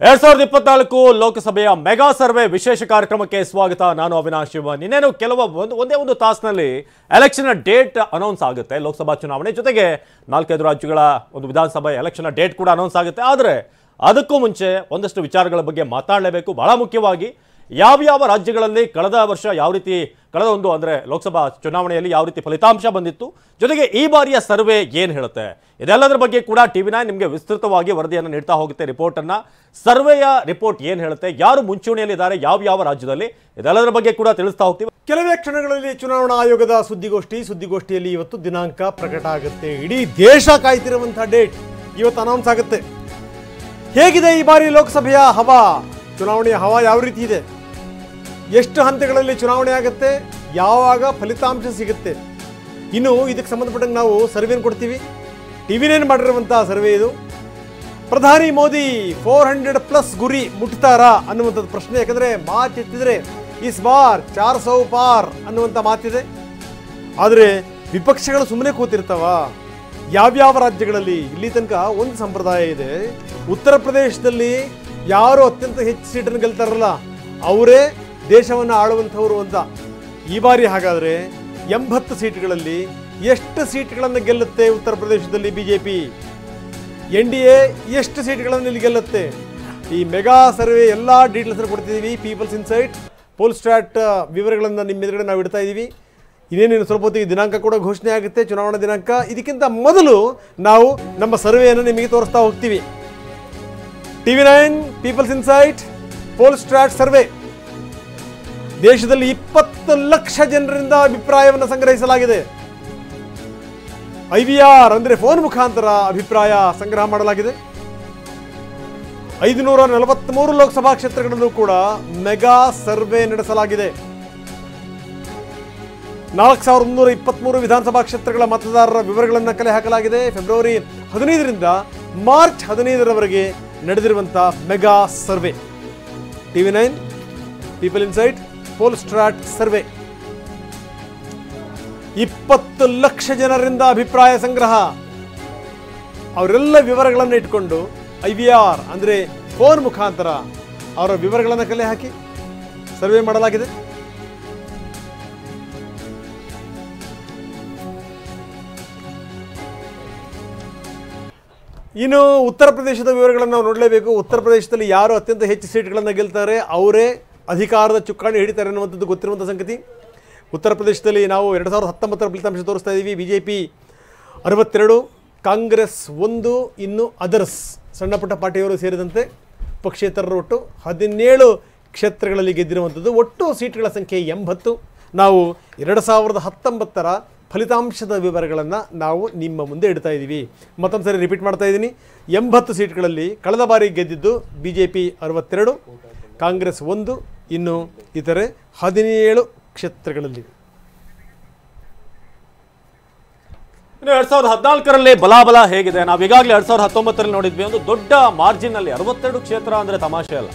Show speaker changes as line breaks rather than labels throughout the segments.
2024 ಲೋಕಸಭೆಯ mega survey ವಿಶೇಷ ಕಾರ್ಯಕ್ರಮಕ್ಕೆ ಸ್ವಾಗತ. ನಾನು ಅವಿನಾಶ್ ಶಿವನ್. ಇನ್ನೇನು ಒಂದೇ ಒಂದು ತಾಸಿನಲ್ಲಿ ಎಲೆಕ್ಷನ್ ಡೇಟ್ ಅನೌನ್ಸ್ ಆಗುತ್ತೆ. ಲೋಕಸಭಾ ಚುನಾವಣೆ ಜೊತೆಗೆ 4-5 ರಾಜ್ಯಗಳ ಒಂದು ವಿಧಾನಸಭಾ ಎಲೆಕ್ಷನ್ ಡೇಟ್ ಕೂಡ ಅನೌನ್ಸ್ ಆಗುತ್ತೆ. ಆದರೆ ಅದಕ್ಕೂ ಮುಂಚೆ ಒಂದಷ್ಟು ವಿಚಾರಗಳ ಬಗ್ಗೆ ಮಾತಾಡಲೇಬೇಕು. ಬಹಳ ಮುಖ್ಯವಾಗಿ ಯಾವ ರಾಜ್ಯಗಳಲ್ಲಿ ಕಳೆದ ವರ್ಷ ಯಾವ ರೀತಿ ಅಂದರೆ ಲೋಕಸಭಾ ಚುನಾವಣೆಯಲ್ಲಿ ಯಾವ ರೀತಿ ಫಲಿತಾಂಶ ಬಂದಿತ್ತು, ಜೊತೆಗೆ ಈ ಬಾರಿಯ ಸರ್ವೆ ಏನು ಹೇಳುತ್ತೆ, ಇದೆಲ್ಲದರ ಬಗ್ಗೆ ಕೂಡ TV9 ನಿಮಗೆ ವಿಸ್ತೃತವಾಗಿ ವರದಿಯನ್ನು ನೀಡ್ತಾ ಹೋಗುತ್ತೆ. ರಿಪೋರ್ಟನ್ನು, ಸರ್ವೆಯ ರಿಪೋರ್ಟ್ ಏನು ಹೇಳುತ್ತೆ, ಯಾರು ಮುಂಚೂಣಿಯಲ್ಲಿದ್ದಾರೆ ಯಾವ ರಾಜ್ಯದಲ್ಲಿ, ಇದೆಲ್ಲದರ ಬಗ್ಗೆ ಕೂಡ ತಿಳಿಸ್ತಾ ಹೋಗ್ತೀವಿ.
ಕೆಲವೇ ಕ್ಷಣಗಳಲ್ಲಿ ಚುನಾವಣಾ ಆಯೋಗದ ಸುದ್ದಿಗೋಷ್ಠಿಯಲ್ಲಿ ಇವತ್ತು ದಿನಾಂಕ ಪ್ರಕಟ ಆಗುತ್ತೆ. ಇಡೀ ದೇಶ ಕಾಯ್ತಿರುವಂತಹ ಡೇಟ್ ಇವತ್ತು ಅನೌನ್ಸ್ ಆಗುತ್ತೆ. ಹೇಗಿದೆ ಈ ಬಾರಿ ಲೋಕಸಭೆಯ ಹವಾ, ಚುನಾವಣೆಯ ಹವಾ ಯಾವ ರೀತಿ ಇದೆ, ಎಷ್ಟು ಹಂತಗಳಲ್ಲಿ ಚುನಾವಣೆ ಆಗುತ್ತೆ, ಯಾವಾಗ ಫಲಿತಾಂಶ ಸಿಗುತ್ತೆ, ಇನ್ನು ಇದಕ್ಕೆ ಸಂಬಂಧಪಟ್ಟಂಗೆ ನಾವು ಸರ್ವೆಯನ್ನು ಕೊಡ್ತೀವಿ. TV9 ಮಾಡಿರುವಂತಹ ಸರ್ವೆ ಇದು. ಪ್ರಧಾನಿ ಮೋದಿ 400+ ಗುರಿ ಮುಟ್ತಾರಾ ಅನ್ನುವಂಥದ್ದು ಪ್ರಶ್ನೆ. ಯಾಕಂದರೆ ಮಾತೆತ್ತಿದ್ರೆ ಇಸ್ ಬಾರ್ 400 ಪಾರ್ ಅನ್ನುವಂಥ ಮಾತಿದೆ. ಆದರೆ ವಿಪಕ್ಷಗಳು ಸುಮ್ಮನೆ ಕೂತಿರ್ತಾವ. ಯಾವ್ಯಾವ ರಾಜ್ಯಗಳಲ್ಲಿ ಇಲ್ಲಿ ತನಕ ಒಂದು ಸಂಪ್ರದಾಯ ಇದೆ, ಉತ್ತರ ಪ್ರದೇಶದಲ್ಲಿ ಯಾರು ಅತ್ಯಂತ ಹೆಚ್ಚು ಸೀಟನ್ನು ಗೆಲ್ತಾರಲ್ಲ ಅವರೇ ದೇಶವನ್ನು ಆಳುವಂಥವ್ರು ಅಂತ. ಈ ಬಾರಿ ಹಾಗಾದರೆ 80 ಸೀಟ್ಗಳಲ್ಲಿ ಎಷ್ಟು ಸೀಟ್ಗಳನ್ನು ಗೆಲ್ಲುತ್ತೆ ಉತ್ತರ ಪ್ರದೇಶದಲ್ಲಿ BJP? NDA ಎಷ್ಟು ಸೀಟ್ಗಳನ್ನು ಇಲ್ಲಿ ಗೆಲ್ಲುತ್ತೆ? ಈ ಮೆಗಾ ಸರ್ವೆ ಎಲ್ಲ ಡೀಟೇಲ್ಸನ್ನು ಕೊಡ್ತಿದ್ದೀವಿ. ಪೀಪಲ್ಸ್ ಇನ್ಸೈಟ್, ಪೋಲ್ ಸ್ಟ್ರಾಟ್ ವಿವರಗಳನ್ನು ನಿಮ್ಮ ಎದುರುಗಡೆ ನಾವು ಇಡ್ತಾ ಇದ್ದೀವಿ. ಇನ್ನೇನೇನು ಸ್ವಲ್ಪ ಹೊತ್ತಿಗೆ ದಿನಾಂಕ ಕೂಡ ಘೋಷಣೆ ಆಗುತ್ತೆ, ಚುನಾವಣಾ ದಿನಾಂಕ. ಇದಕ್ಕಿಂತ ಮೊದಲು ನಾವು ನಮ್ಮ ಸರ್ವೆಯನ್ನು ನಿಮಗೆ ತೋರಿಸ್ತಾ ಹೋಗ್ತೀವಿ. TV9 people's insight poll strat survey. ದೇಶದಲ್ಲಿ 20 ಲಕ್ಷ ಜನರಿಂದ ಅಭಿಪ್ರಾಯವನ್ನು ಸಂಗ್ರಹಿಸಲಾಗಿದೆ. IVR ಅಂದರೆ ಫೋನ್ ಮುಖಾಂತರ ಅಭಿಪ್ರಾಯ ಸಂಗ್ರಹ ಮಾಡಲಾಗಿದೆ. 543 ಲೋಕಸಭಾ ಕ್ಷೇತ್ರಗಳಲ್ಲೂ ಕೂಡ ಮೆಗಾ ಸರ್ವೆ ನಡೆಸಲಾಗಿದೆ. 4323 ವಿಧಾನಸಭಾ ಕ್ಷೇತ್ರಗಳ ಮತದಾರರ ವಿವರಗಳನ್ನು ಕಲೆ ಹಾಕಲಾಗಿದೆ. ಫೆಬ್ರವರಿ 15ರಿಂದ ಮಾರ್ಚ್ 15ರವರೆಗೆ ನಡೆದಿರುವಂತಹ mega survey. TV9 people insight poll strat survey. 20 lakh ಜನರಿಂದ ಅಭಿಪ್ರಾಯ ಸಂಗ್ರಹ. ಅವರೆಲ್ಲ ವಿವರಗಳನ್ನು ಇಟ್ಕೊಂಡು IVR ಅಂದರೆ ಫೋನ್ ಮುಖಾಂತರ ಅವರ ವಿವರಗಳನ್ನು ಕಲೆ ಹಾಕಿ ಸರ್ವೆ ಮಾಡಲಾಗಿದೆ. ಇನ್ನು ಉತ್ತರ ಪ್ರದೇಶದ ವಿವರಗಳನ್ನು ನಾವು ನೋಡಲೇಬೇಕು. ಉತ್ತರ ಪ್ರದೇಶದಲ್ಲಿ ಯಾರು ಅತ್ಯಂತ ಹೆಚ್ಚು ಸೀಟ್ಗಳನ್ನು ಗೆಲ್ತಾರೆ ಅವರೇ ಅಧಿಕಾರದ ಚುಕ್ಕಾಣಿ ಹಿಡಿತಾರೆ ಅನ್ನುವಂಥದ್ದು ಗೊತ್ತಿರುವಂಥ ಸಂಗತಿ. ಉತ್ತರ ಪ್ರದೇಶದಲ್ಲಿ ನಾವು 2019ರ ಫಲಿತಾಂಶ ತೋರಿಸ್ತಾ ಇದ್ದೀವಿ. BJP 62, ಕಾಂಗ್ರೆಸ್ 1, ಇನ್ನು ಅದರ್ಸ್ ಸಣ್ಣ ಪುಟ್ಟ ಪಾರ್ಟಿಯವರು ಸೇರಿದಂತೆ ಪಕ್ಷೇತರರು ಒಟ್ಟು 17 ಕ್ಷೇತ್ರಗಳಲ್ಲಿ ಗೆದ್ದಿರುವಂಥದ್ದು. ಒಟ್ಟು ಸೀಟ್ಗಳ ಸಂಖ್ಯೆ 80. ನಾವು 2019ರ ಫಲಿತಾಂಶದ ವಿವರಗಳನ್ನು ನಾವು ನಿಮ್ಮ ಮುಂದೆ ಇಡ್ತಾ ಇದ್ದೀವಿ. ಮತ್ತೊಂದು ಸರಿ ರಿಪೀಟ್ ಮಾಡ್ತಾ ಇದ್ದೀನಿ. 80 ಸೀಟ್ಗಳಲ್ಲಿ ಕಳೆದ ಬಾರಿ ಗೆದ್ದಿದ್ದು BJP 62, ಕಾಂಗ್ರೆಸ್ 1, ಇನ್ನು ಇತರೆ 17 ಕ್ಷೇತ್ರಗಳಲ್ಲಿ.
2014ರಲ್ಲಿ ಬಲಾಬಲ ಹೇಗಿದೆ? ನಾವು ಈಗಾಗಲೇ 2019ರಲ್ಲಿ ನೋಡಿದ್ವಿ. ಒಂದು ದೊಡ್ಡ ಮಾರ್ಜಿನ್ ಅಲ್ಲಿ 62 ಕ್ಷೇತ್ರ ಅಂದ್ರೆ ತಮಾಷೆ ಅಲ್ಲ.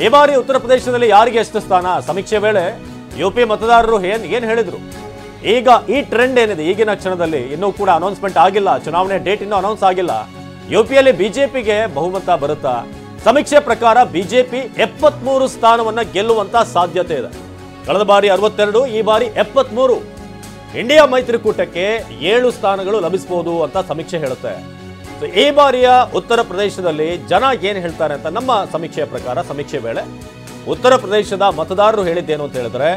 ಈ ಬಾರಿ ಉತ್ತರ ಪ್ರದೇಶದಲ್ಲಿ ಯಾರಿಗೆ ಎಷ್ಟು ಸ್ಥಾನ? ಸಮೀಕ್ಷೆ ವೇಳೆ UP ಮತದಾರರು ಏನ್ ಹೇಳಿದ್ರು? ಈಗ ಈ ಟ್ರೆಂಡ್ ಏನಿದೆ ಈಗಿನ ಕ್ಷಣದಲ್ಲಿ, ಇನ್ನೂ ಕೂಡ ಅನೌನ್ಸ್ಮೆಂಟ್ ಆಗಿಲ್ಲ, ಚುನಾವಣೆ ಡೇಟ್ ಇನ್ನೂ ಅನೌನ್ಸ್ ಆಗಿಲ್ಲ. UPಯಲ್ಲಿ BJPಗೆ ಬಹುಮತ ಬರುತ್ತಾ? ಸಮೀಕ್ಷೆ ಪ್ರಕಾರ BJP 73 ಸ್ಥಾನವನ್ನ ಗೆಲ್ಲುವಂತ ಸಾಧ್ಯತೆ ಇದೆ. ಕಳೆದ ಬಾರಿ 62, ಈ ಬಾರಿ 73. ಇಂಡಿಯಾ ಮೈತ್ರಿಕೂಟಕ್ಕೆ 7 ಸ್ಥಾನಗಳು ಲಭಿಸಬಹುದು ಅಂತ ಸಮೀಕ್ಷೆ ಹೇಳುತ್ತೆ. ಸೊ ಈ ಬಾರಿಯ ಉತ್ತರ ಪ್ರದೇಶದಲ್ಲಿ ಜನ ಏನ್ ಹೇಳ್ತಾರೆ ಅಂತ ನಮ್ಮ ಸಮೀಕ್ಷೆಯ ಪ್ರಕಾರ, ಸಮೀಕ್ಷೆ ವೇಳೆ ಉತ್ತರ ಪ್ರದೇಶದ ಮತದಾರರು ಹೇಳಿದ್ದೇನು ಅಂತ ಹೇಳಿದ್ರೆ,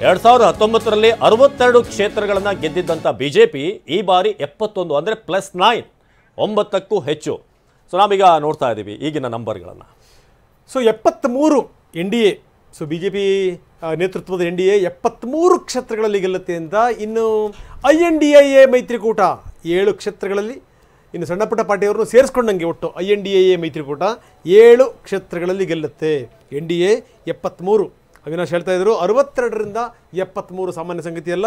2019ರಲ್ಲಿ 62 ಕ್ಷೇತ್ರಗಳನ್ನ ಗೆದ್ದಿದ್ದಂತ BJP ಈ ಬಾರಿ 71 ಅಂದ್ರೆ +9, 9ಕ್ಕೂ ಹೆಚ್ಚು. ಸೊ ನಾವೀಗ ನೋಡ್ತಾ ಇದ್ದೀವಿ ಈಗಿನ ನಂಬರ್ಗಳನ್ನು.
ಸೊ 73 NDA, ಸೊ BJP ನೇತೃತ್ವದ NDA 73 ಕ್ಷೇತ್ರಗಳಲ್ಲಿ ಗೆಲ್ಲುತ್ತೆ ಅಂತ. ಇನ್ನು INDIA ಮೈತ್ರಿಕೂಟ 7 ಕ್ಷೇತ್ರಗಳಲ್ಲಿ, ಇನ್ನು ಸಣ್ಣ ಪುಟ್ಟ ಪಾರ್ಟಿಯವ್ರನ್ನು ಸೇರಿಸ್ಕೊಂಡಂಗೆ ಒಟ್ಟು INDIA ಮೈತ್ರಿಕೂಟ 7 ಕ್ಷೇತ್ರಗಳಲ್ಲಿ ಗೆಲ್ಲುತ್ತೆ. NDA 73. ಅವಿನಾಶ್ ಹೇಳ್ತಾ ಇದ್ರು 62ರಿಂದ 73 ಸಾಮಾನ್ಯ ಸಂಗತಿಯಲ್ಲ,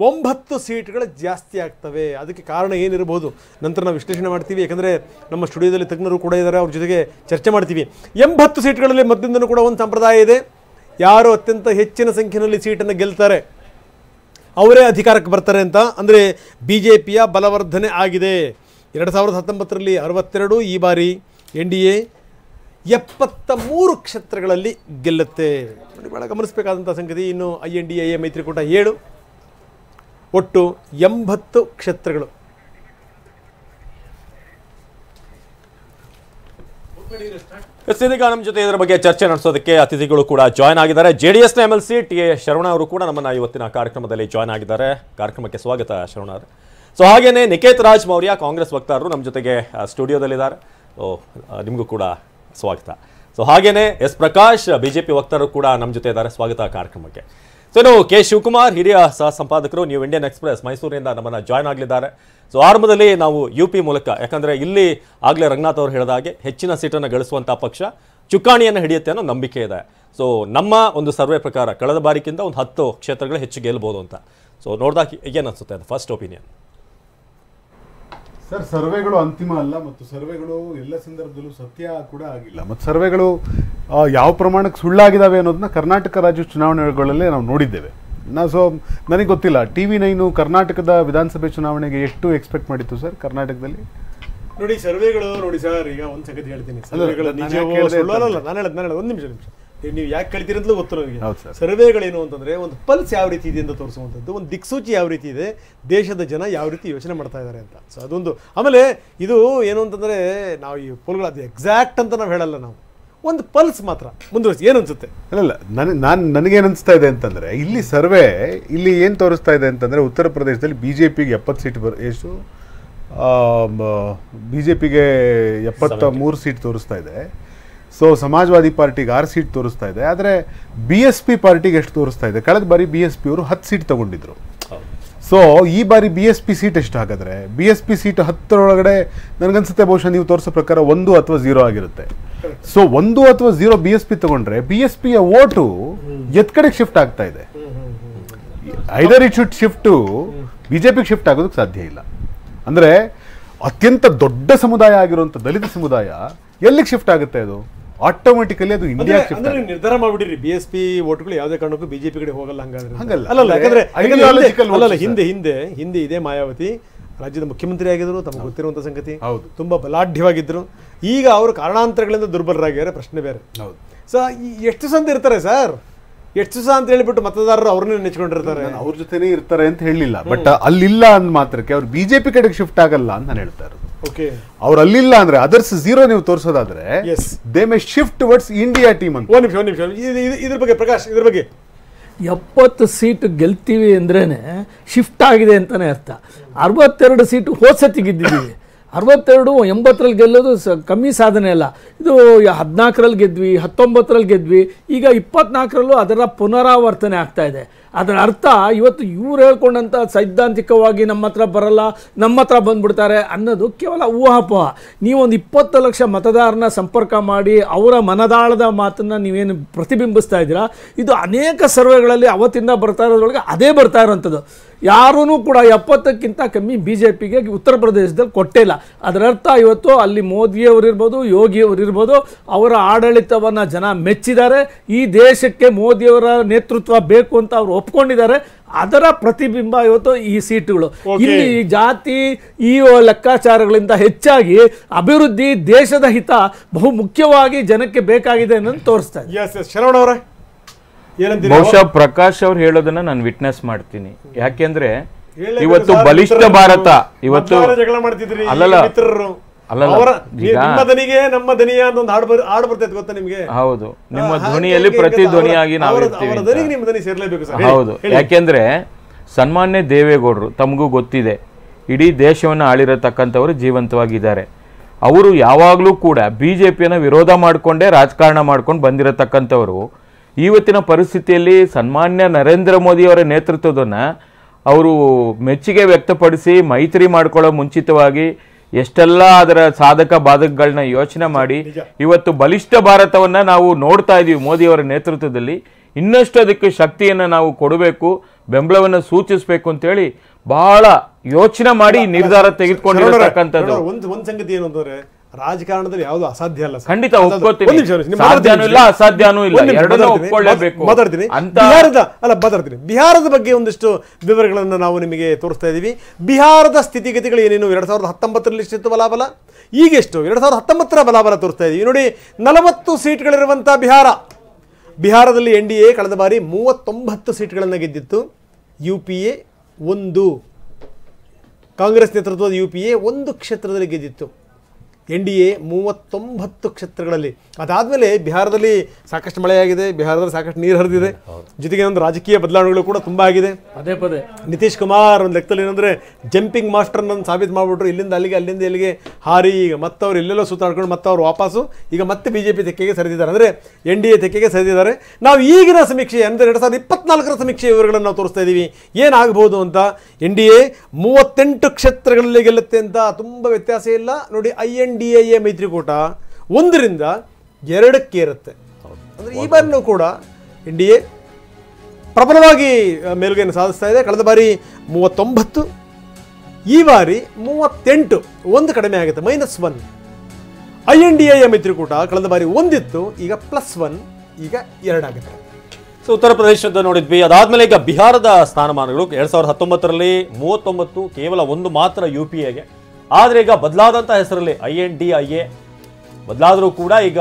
9 ಸೀಟ್ಗಳು ಜಾಸ್ತಿ ಆಗ್ತವೆ. ಅದಕ್ಕೆ ಕಾರಣ ಏನಿರಬಹುದು ನಂತರ ನಾವು ವಿಶ್ಲೇಷಣೆ ಮಾಡ್ತೀವಿ. ಯಾಕಂದರೆ ನಮ್ಮ ಸ್ಟುಡಿಯೋದಲ್ಲಿ ತಜ್ಞರು ಕೂಡ ಇದ್ದಾರೆ, ಅವ್ರ ಜೊತೆಗೆ ಚರ್ಚೆ ಮಾಡ್ತೀವಿ. 80 ಸೀಟ್ಗಳಲ್ಲಿ ಮಧ್ಯದಿಂದನೂ ಕೂಡ ಒಂದು ಸಂಪ್ರದಾಯ ಇದೆ. ಯಾರು ಅತ್ಯಂತ ಹೆಚ್ಚಿನ ಸಂಖ್ಯೆಯಲ್ಲಿ ಸೀಟನ್ನು ಗೆಲ್ತಾರೆ ಅವರೇ ಅಧಿಕಾರಕ್ಕೆ ಬರ್ತಾರೆ ಅಂತ. ಅಂದರೆ BJPಯ ಬಲವರ್ಧನೆ ಆಗಿದೆ. 2019ರಲ್ಲಿ 62, ಈ ಬಾರಿ NDA 73 ಕ್ಷೇತ್ರಗಳಲ್ಲಿ ಗೆಲ್ಲುತ್ತೆ. ನೋಡಿ, ಬಹಳ ಗಮನಿಸಬೇಕಾದಂಥ ಸಂಗತಿ. ಇನ್ನು INDA ಮೈತ್ರಿಕೂಟ 7, ಒಟ್ಟು 80 ಕ್ಷೇತ್ರಗಳು.
ಇದೀಗ ನಮ್ಮ ಜೊತೆ ಇದರ ಬಗ್ಗೆ ಚರ್ಚೆ ನಡೆಸೋದಕ್ಕೆ ಅತಿಥಿಗಳು ಕೂಡ ಜಾಯ್ನ್ ಆಗಿದ್ದಾರೆ. JDSನ MLC TA ಶರವಣ ಅವರು ಕೂಡ ನಮ್ಮನ್ನ ಇವತ್ತಿನ ಕಾರ್ಯಕ್ರಮದಲ್ಲಿ ಜಾಯ್ನ್ ಆಗಿದ್ದಾರೆ. ಕಾರ್ಯಕ್ರಮಕ್ಕೆ ಸ್ವಾಗತ ಶರವಣ ಅವರು. ಸೊ ಹಾಗೇನೆ ನಿಕೇತ್ ರಾಜ್ ಮೌರ್ಯ ಕಾಂಗ್ರೆಸ್ ವಕ್ತಾರರು ನಮ್ಮ ಜೊತೆಗೆ ಸ್ಟುಡಿಯೋದಲ್ಲಿದ್ದಾರೆ. ಸೊ ನಿಮಗೂ ಕೂಡ ಸ್ವಾಗತ. ಸೊ ಹಾಗೇನೆ ಎಸ್ ಪ್ರಕಾಶ್ ಬಿಜೆಪಿ ವಕ್ತಾರರು ಕೂಡ ನಮ್ಮ ಜೊತೆ ಇದ್ದಾರೆ. ಸ್ವಾಗತ ಕಾರ್ಯಕ್ರಮಕ್ಕೆ. ಸೊ ಇನ್ನು ಕೆ ಶಿವಕುಮಾರ್ ಹಿರಿಯ ಸಹ ಸಂಪಾದಕರು ನ್ಯೂ ಇಂಡಿಯನ್ ಎಕ್ಸ್ಪ್ರೆಸ್ ಮೈಸೂರಿನಿಂದ ನಮ್ಮನ್ನ ಜಾಯ್ನ್ ಆಗಲಿದ್ದಾರೆ. ಸೊ ಆರಂಭದಲ್ಲಿ ನಾವು UP ಮೂಲಕ, ಯಾಕಂದ್ರೆ ಇಲ್ಲಿ ಆಗಲೇ ರಂಗನಾಥ್ ಅವರು ಹೇಳಿದ ಹಾಗೆ ಹೆಚ್ಚಿನ ಸೀಟನ್ನು ಗಳಿಸುವಂತಹ ಪಕ್ಷ ಚುಕ್ಕಾಣಿಯನ್ನು ಹಿಡಿಯುತ್ತೆ ಅನ್ನೋ ನಂಬಿಕೆ ಇದೆ. ಸೊ ನಮ್ಮ ಒಂದು ಸರ್ವೆ ಪ್ರಕಾರ ಕಳೆದ ಬಾರಿಗಿಂತ ಒಂದು 10 ಕ್ಷೇತ್ರಗಳು ಹೆಚ್ಚು ಗೆಲ್ಬೋದು ಅಂತ. ಸೊ ನೋಡಿದಾಗ ಏನು ಅನ್ಸುತ್ತೆ ಅದು ಫಸ್ಟ್ ಒಪಿನಿಯನ್?
ಸರ್, ಸರ್ವೆಗಳು ಅಂತಿಮ ಅಲ್ಲ ಮತ್ತು ಸರ್ವೆಗಳು ಎಲ್ಲ ಸಂದರ್ಭದಲ್ಲೂ ಸತ್ಯ ಕೂಡ ಆಗಿಲ್ಲ. ಮತ್ತು ಸರ್ವೆಗಳು ಯಾವ ಪ್ರಮಾಣಕ್ಕೆ ಸುಳ್ಳಾಗಿದ್ದಾವೆ ಅನ್ನೋದನ್ನ ಕರ್ನಾಟಕ ರಾಜ್ಯ ಚುನಾವಣೆಗಳಲ್ಲೇ ನಾವು ನೋಡಿದ್ದೇವೆ. ನನಗೆ ಗೊತ್ತಿಲ್ಲ, TV9 ಕರ್ನಾಟಕದ ವಿಧಾನಸಭೆ ಚುನಾವಣೆಗೆ ಎಷ್ಟು ಎಕ್ಸ್ಪೆಕ್ಟ್ ಮಾಡಿತ್ತು ಸರ್ ಕರ್ನಾಟಕದಲ್ಲಿ?
ನೋಡಿ ಸರ್ವೆಗಳು, ನೋಡಿ ಸರ್, ಈಗ ಒಂದು ಸಂಗತಿ ಹೇಳ್ತೀನಿ. ನಾನು ಒಂದು ನಿಮಿಷ ನೀವು ಯಾಕೆ ಕಳಿತೀರಿ ಅಂತಲೂ ಗೊತ್ತು ನನಗೆ. ಸರ್ವೆಗಳೇನು ಅಂತಂದ್ರೆ ಒಂದು ಪಲ್ಸ್ ಯಾವ ರೀತಿ ಇದೆ ಅಂತ ತೋರಿಸುವಂಥದ್ದು, ಒಂದು ದಿಕ್ಸೂಚಿ ಯಾವ ರೀತಿ ಇದೆ, ದೇಶದ ಜನ ಯಾವ ರೀತಿ ಯೋಚನೆ ಮಾಡ್ತಾ ಇದ್ದಾರೆ ಅಂತ. ಸೊ ಅದೊಂದು. ಆಮೇಲೆ ಇದು ಏನು ಅಂತಂದ್ರೆ, ನಾವು ಈ ಪೋಲ್ಗಳು ಅದು ಎಕ್ಸಾಕ್ಟ್ ಅಂತ ನಾವು ಹೇಳಲ್ಲ, ನಾವು ಒಂದು ಪಲ್ಸ್ ಮಾತ್ರ. ಮುಂದುವರಿಸಿ, ಏನು ಅನ್ಸುತ್ತೆ?
ಅಲ್ಲ, ನನಗೇನು ಅನಿಸ್ತಾ ಇದೆ ಅಂತಂದ್ರೆ, ಇಲ್ಲಿ ಸರ್ವೆ ಇಲ್ಲಿ ಏನು ತೋರಿಸ್ತಾ ಇದೆ ಅಂತಂದ್ರೆ, ಉತ್ತರ ಪ್ರದೇಶದಲ್ಲಿ BJPಗೆ 70 ಸೀಟ್ ಎಷ್ಟು BJPಗೆ 73 ಸೀಟ್ ತೋರಿಸ್ತಾ ಇದೆ. ಸೊ ಸಮಾಜವಾದಿ ಪಾರ್ಟಿಗೆ 6 ಸೀಟ್ ತೋರಿಸ್ತಾ ಇದೆ. ಆದರೆ BSP ಪಾರ್ಟಿಗೆ ಎಷ್ಟು ತೋರಿಸ್ತಾ ಇದೆ? ಕಳೆದ ಬಾರಿ BSP ಅವರು 10 ಸೀಟ್ ತಗೊಂಡಿದ್ರು. ಸೊ ಈ ಬಾರಿ BSP ಸೀಟ್ ಎಷ್ಟು ಹಾಗಾದ್ರೆ? BSP ಸೀಟ್ 10 ನನಗನ್ಸುತ್ತೆ ಬಹುಶಃ ನೀವು ತೋರಿಸೋ ಪ್ರಕಾರ 1 ಅಥವಾ 0 ಆಗಿರುತ್ತೆ. ಸೊ 1 ಅಥವಾ 0 BSP ತಗೊಂಡ್ರೆ BSPಯ ಓಟು ಎತ್ ಕಡೆಗೆ ಶಿಫ್ಟ್ ಆಗ್ತಾ ಇದೆ. Either it should shift to BJPಗೆ ಶಿಫ್ಟ್ ಆಗೋದಕ್ಕೆ ಸಾಧ್ಯ ಇಲ್ಲ. ಅಂದ್ರೆ ಅತ್ಯಂತ ದೊಡ್ಡ ಸಮುದಾಯ ಆಗಿರುವಂತ ದಲಿತ ಸಮುದಾಯ ಎಲ್ಲಿಗೆ ಶಿಫ್ಟ್ ಆಗುತ್ತೆ? ಅದು ಆಟೋಮೆಟಿಕಲಿ ಅದು ಇಂಡಿಯಾ ಶಿಫ್ಟ್.
ನಿರ್ಧಾರ ಮಾಡ್ಬಿಟ್ಟಿರಿ, BSP ಓಟ್ಗಳು ಯಾವುದೇ ಕಾರಣಕ್ಕೂ BJP ಕಡೆ ಹೋಗಲ್ಲ.
ಹಂಗಲ್ಲ,
ಯಾಕಂದ್ರೆ ಹಿಂದೆ ಇದೇ ಮಾಯಾವತಿ ರಾಜ್ಯದ ಮುಖ್ಯಮಂತ್ರಿ ಆಗಿದ್ರು, ತಮಗೆ ಗೊತ್ತಿರುವಂತ ಸಂಗತಿ. ತುಂಬಾ ಬಲಾಢ್ಯವಾಗಿದ್ರು. ಈಗ ಅವರು ಕಾರಣಾಂತರಗಳಿಂದ ದುರ್ಬಲರಾಗಿದ್ದಾರೆ, ಪ್ರಶ್ನೆ ಬೇರೆ. ಸೊ ಎಷ್ಟು ಸಂತ ಇರ್ತಾರೆ ಸರ್, ಎಷ್ಟು ಸಹ ಅಂತ ಹೇಳಿಬಿಟ್ಟು ಮತದಾರರು ಅವ್ರನ್ನೇ ನೆಚ್ಕೊಂಡಿರ್ತಾರೆ.
ಅವ್ರ ಜೊತೆನೇ ಇರ್ತಾರೆ ಅಂತ ಹೇಳಿಲ್ಲ, ಬಟ್ ಅಲ್ಲಿಲ್ಲ ಅಂದ ಮಾತ್ರಕ್ಕೆ ಅವ್ರು BJP ಕಡೆಗೆ ಶಿಫ್ಟ್ ಆಗಲ್ಲ ಅಂತ ನಾನು ಹೇಳ್ತಾ ಇರೋದು. ಅವ್ರು ಅಲ್ಲಿಲ್ಲ ಅಂದ್ರೆ ಅದರ್ಸ್ 0 ನೀವು ತೋರಿಸೋದಾದ್ರೆ they may shift towards India team ಅಂತ.
ಒಂದು ನಿಮಿಷ ಇದ್ರ ಬಗ್ಗೆ ಪ್ರಕಾಶ್, ಇದ್ರ ಬಗ್ಗೆ
70 ಸೀಟ್ ಗೆಲ್ತೀವಿ ಅಂದ್ರೇನೆ ಶಿಫ್ಟ್ ಆಗಿದೆ ಅಂತಾನೆ ಅರ್ಥ. 62 ಸೀಟು ಹೋದ್ಸತಿ ಗೆದ್ದಿದ್ದೀವಿ. 62 80ರಲ್ಲಿ ಗೆಲ್ಲೋದು ಕಮ್ಮಿ ಸಾಧನೆ ಅಲ್ಲ. ಇದು 14ರಲ್ಲಿ ಗೆದ್ವಿ, 19ರಲ್ಲಿ ಗೆದ್ವಿ, ಈಗ 24ರಲ್ಲೂ ಅದರ ಪುನರಾವರ್ತನೆ ಆಗ್ತಾ ಇದೆ. ಅದರ ಅರ್ಥ ಇವತ್ತು ಇವ್ರು ಹೇಳ್ಕೊಂಡಂಥ ಸೈದ್ಧಾಂತಿಕವಾಗಿ ನಮ್ಮ ಹತ್ರ ಬರಲ್ಲ, ನಮ್ಮ ಹತ್ರ ಬಂದ್ಬಿಡ್ತಾರೆ ಅನ್ನೋದು ಕೇವಲ ಊಹಾಪೋಹ. ನೀವೊಂದು 20 ಲಕ್ಷ ಮತದಾರನ ಸಂಪರ್ಕ ಮಾಡಿ ಅವರ ಮನದಾಳದ ಮಾತನ್ನು ನೀವೇನು ಪ್ರತಿಬಿಂಬಿಸ್ತಾ ಇದ್ದೀರಾ, ಇದು ಅನೇಕ ಸರ್ವೆಗಳಲ್ಲಿ ಅವತ್ತಿಂದ ಬರ್ತಾ ಇರೋದ್ರೊಳಗೆ ಅದೇ ಬರ್ತಾ ಇರೋವಂಥದ್ದು. ಯಾರೂ ಕೂಡ 70ಕ್ಕಿಂತ ಕಮ್ಮಿ BJPಗೆ ಉತ್ತರ ಪ್ರದೇಶದಲ್ಲಿ ಕೊಟ್ಟೇ ಇಲ್ಲ. ಅದರ ಅರ್ಥ ಇವತ್ತು ಅಲ್ಲಿ ಮೋದಿಯವರಿರ್ಬೋದು, ಯೋಗಿಯವರಿರ್ಬೋದು, ಅವರ ಆಡಳಿತವನ್ನು ಜನ ಮೆಚ್ಚಿದ್ದಾರೆ. ಈ ದೇಶಕ್ಕೆ ಮೋದಿಯವರ ನೇತೃತ್ವ ಬೇಕು ಅಂತ ಅವರು ಒಪ್ಕೊಂಡಿದ್ದಾರೆ. ಅದರ ಪ್ರತಿಬಿಂಬ ಇವತ್ತು ಈ ಸೀಟುಗಳು. ಇಲ್ಲಿ ಜಾತಿ ಈ ಲೆಕ್ಕಾಚಾರಗಳಿಂದ ಹೆಚ್ಚಾಗಿ ಅಭಿವೃದ್ಧಿ, ದೇಶದ ಹಿತ ಬಹು ಮುಖ್ಯವಾಗಿ ಜನಕ್ಕೆ ಬೇಕಾಗಿದೆ ಅನ್ನೋದು ತೋರಿಸ್ತಾ ಇದೆ.
ಶರವಣ ಅವರೇ,
ಬಹುಶಃ ಪ್ರಕಾಶ್ ಅವ್ರು ಹೇಳೋದನ್ನ ನಾನು ವಿಟ್ನೆಸ್ ಮಾಡ್ತೀನಿ. ಯಾಕೆಂದ್ರೆ ಇವತ್ತು ಬಲಿಷ್ಠ ಭಾರತ, ಇವತ್ತು
ಜಗಳ ಮಾಡ್ತಿದ್ರಿ
ಅಲ್ಲಲ್ಲ ಹೌದು, ನಿಮ್ಮ ಧ್ವನಿಯಲ್ಲಿ ಪ್ರತಿ ಧ್ವನಿಯಾಗಿ ನಾವಿರ್ತೀವಿ. ಹೌದು, ಯಾಕೆಂದ್ರೆ ಸನ್ಮಾನ್ಯ ದೇವೇಗೌಡರು ತಮಗೂ ಗೊತ್ತಿದೆ, ಇಡೀ ದೇಶವನ್ನು ಆಳಿರತಕ್ಕಂಥವರು ಜೀವಂತವಾಗಿದ್ದಾರೆ. ಅವರು ಯಾವಾಗಲೂ ಕೂಡ BJPಯನ್ನು ವಿರೋಧ ಮಾಡಿಕೊಂಡೇ ರಾಜಕಾರಣ ಮಾಡ್ಕೊಂಡು ಬಂದಿರತಕ್ಕಂಥವರು. ಇವತ್ತಿನ ಪರಿಸ್ಥಿತಿಯಲ್ಲಿ ಸನ್ಮಾನ್ಯ ನರೇಂದ್ರ ಮೋದಿಯವರ ನೇತೃತ್ವದನ್ನು ಅವರು ಮೆಚ್ಚುಗೆ ವ್ಯಕ್ತಪಡಿಸಿ ಮೈತ್ರಿ ಮಾಡ್ಕೊಳ್ಳೋ ಮುಂಚಿತವಾಗಿ ಎಷ್ಟೆಲ್ಲ ಅದರ ಸಾಧಕ ಬಾಧಕಗಳನ್ನ ಯೋಚನೆ ಮಾಡಿ ಇವತ್ತು ಬಲಿಷ್ಠ ಭಾರತವನ್ನ ನಾವು ನೋಡ್ತಾ ಇದೀವಿ ಮೋದಿಯವರ ನೇತೃತ್ವದಲ್ಲಿ. ಇನ್ನಷ್ಟು ಅದಕ್ಕೆ ಶಕ್ತಿಯನ್ನು ನಾವು ಕೊಡಬೇಕು, ಬೆಂಬಲವನ್ನು ಸೂಚಿಸಬೇಕು ಅಂತೇಳಿ ಬಹಳ ಯೋಚನೆ ಮಾಡಿ ನಿರ್ಧಾರ ತೆಗೆದುಕೊಂಡಿರತಕ್ಕಂಥದ್ದು.
ಒಂದು ಸಂಗತಿ ಏನು ಅಂತಂದ್ರೆ, ರಾಜಕಾರಣದಲ್ಲಿ ಯಾವುದು ಅಸಾಧ್ಯ ಅಲ್ಲ.
ಖಂಡಿತ ಒಪ್ಕೋತೀನಿ. ಸಾಧ್ಯನೂ ಇಲ್ಲ ಅಸಾಧ್ಯನೂ ಇಲ್ಲ, ಎರಡನ್ನೂ ಒಪ್ಕೊಳ್ಳೇಬೇಕು.
ಮಾತಾಡ್ತೀನಿ. ಬಿಹಾರದ ಬಗ್ಗೆ ಒಂದಿಷ್ಟು ವಿವರಗಳನ್ನು ನಾವು ನಿಮಗೆ ತೋರಿಸ್ತಾ ಇದ್ದೀವಿ. ಬಿಹಾರದ ಸ್ಥಿತಿಗತಿಗಳು ಏನೇನು 2019ರಲ್ಲಿ ಎಷ್ಟಿತ್ತು ಬಲಾಬಲ, ಈಗೆಷ್ಟು 2019ರ ಬಲಾಬಲ ತೋರಿಸ್ತಾ ಇದ್ದೀವಿ. ನೋಡಿ, 40 ಸೀಟ್ಗಳಿರುವಂಥ ಬಿಹಾರದಲ್ಲಿ NDA ಕಳೆದ ಬಾರಿ 39 ಸೀಟ್ಗಳನ್ನು ಗೆದ್ದಿತ್ತು. UPA 1, ಕಾಂಗ್ರೆಸ್ ನೇತೃತ್ವದ UPA 1 ಕ್ಷೇತ್ರದಲ್ಲಿ ಗೆದ್ದಿತ್ತು. NDA 39 ಕ್ಷೇತ್ರಗಳಲ್ಲಿ. ಅದಾದಮೇಲೆ ಬಿಹಾರದಲ್ಲಿ ಸಾಕಷ್ಟು ಮಳೆಯಾಗಿದೆ, ಬಿಹಾರದಲ್ಲಿ ಸಾಕಷ್ಟು ನೀರು ಹರಿದಿದೆ, ಜೊತೆಗೆ ಒಂದು ರಾಜಕೀಯ ಬದಲಾವಣೆಗಳು ಕೂಡ ತುಂಬ ಆಗಿದೆ.
ಪದೇ ಪದೇ
ನಿತೀಶ್ ಕುಮಾರ್ ಒಂದು ಲೆಕ್ಕದಲ್ಲಿ ಏನಂದರೆ ಜಂಪಿಂಗ್ ಮಾಸ್ಟರ್ನ ಸಾಬೀತು ಮಾಡಿಬಿಟ್ರು. ಇಲ್ಲಿಂದ ಅಲ್ಲಿಗೆ, ಅಲ್ಲಿಂದ ಇಲ್ಲಿಗೆ ಹಾರಿ ಈಗ ಮತ್ತೆ ಅವ್ರು ಎಲ್ಲೆಲ್ಲೋ ಸುತ್ತಾಡ್ಕೊಂಡು ಮತ್ತೆ ಅವ್ರು ವಾಪಸ್ಸು ಈಗ ಮತ್ತೆ BJP ತೆಕ್ಕೆಗೆ ಸರಿದಿದ್ದಾರೆ, ಅಂದರೆ NDA ತೆಕ್ಕೆಗೆ ಸರಿದಿದ್ದಾರೆ. ನಾವು ಈಗಿನ ಸಮೀಕ್ಷೆ ಅಂದರೆ 2024ರ ಸಮೀಕ್ಷೆ ವಿವರಗಳನ್ನು ನಾವು ತೋರಿಸ್ತಾ ಇದ್ದೀವಿ. ಏನಾಗಬಹುದು ಅಂತ. NDA 38 ಕ್ಷೇತ್ರಗಳಲ್ಲಿ ಗೆಲ್ಲುತ್ತೆ ಅಂತ ತುಂಬ ವ್ಯತ್ಯಾಸ ಇಲ್ಲ. ನೋಡಿ, INDA ಮೈತ್ರಿಕೂಟ 1ರಿಂದ 2ಕ್ಕೆ ಏರುತ್ತೆ. ಅಂದರೆ ಈ ಬಾರಿನೂ ಕೂಡ NDA ಪ್ರಬಲವಾಗಿ ಮೇಲುಗೈಯನ್ನು ಸಾಧಿಸ್ತಾ ಇದೆ. ಕಳೆದ ಬಾರಿ 39, ಈ ಬಾರಿ 38, 1 ಕಡಿಮೆ ಆಗುತ್ತೆ, -1. INDA ಮೈತ್ರಿಕೂಟ ಕಳೆದ ಬಾರಿ 1 ಇತ್ತು, ಈಗ +1, ಈಗ 2 ಆಗುತ್ತೆ.
ಸೊ ಉತ್ತರ ಪ್ರದೇಶದ ನೋಡಿದ್ವಿ. ಅದಾದ್ಮೇಲೆ ಈಗ ಬಿಹಾರದ ಸ್ಥಾನಮಾನಗಳು 2019ರಲ್ಲಿ 39, ಕೇವಲ 1 ಮಾತ್ರ UPAಗೆ. ಆದರೆ ಈಗ ಬದಲಾದಂಥ ಹೆಸರಲ್ಲಿ INDA ಬದಲಾದರೂ ಕೂಡ ಈಗ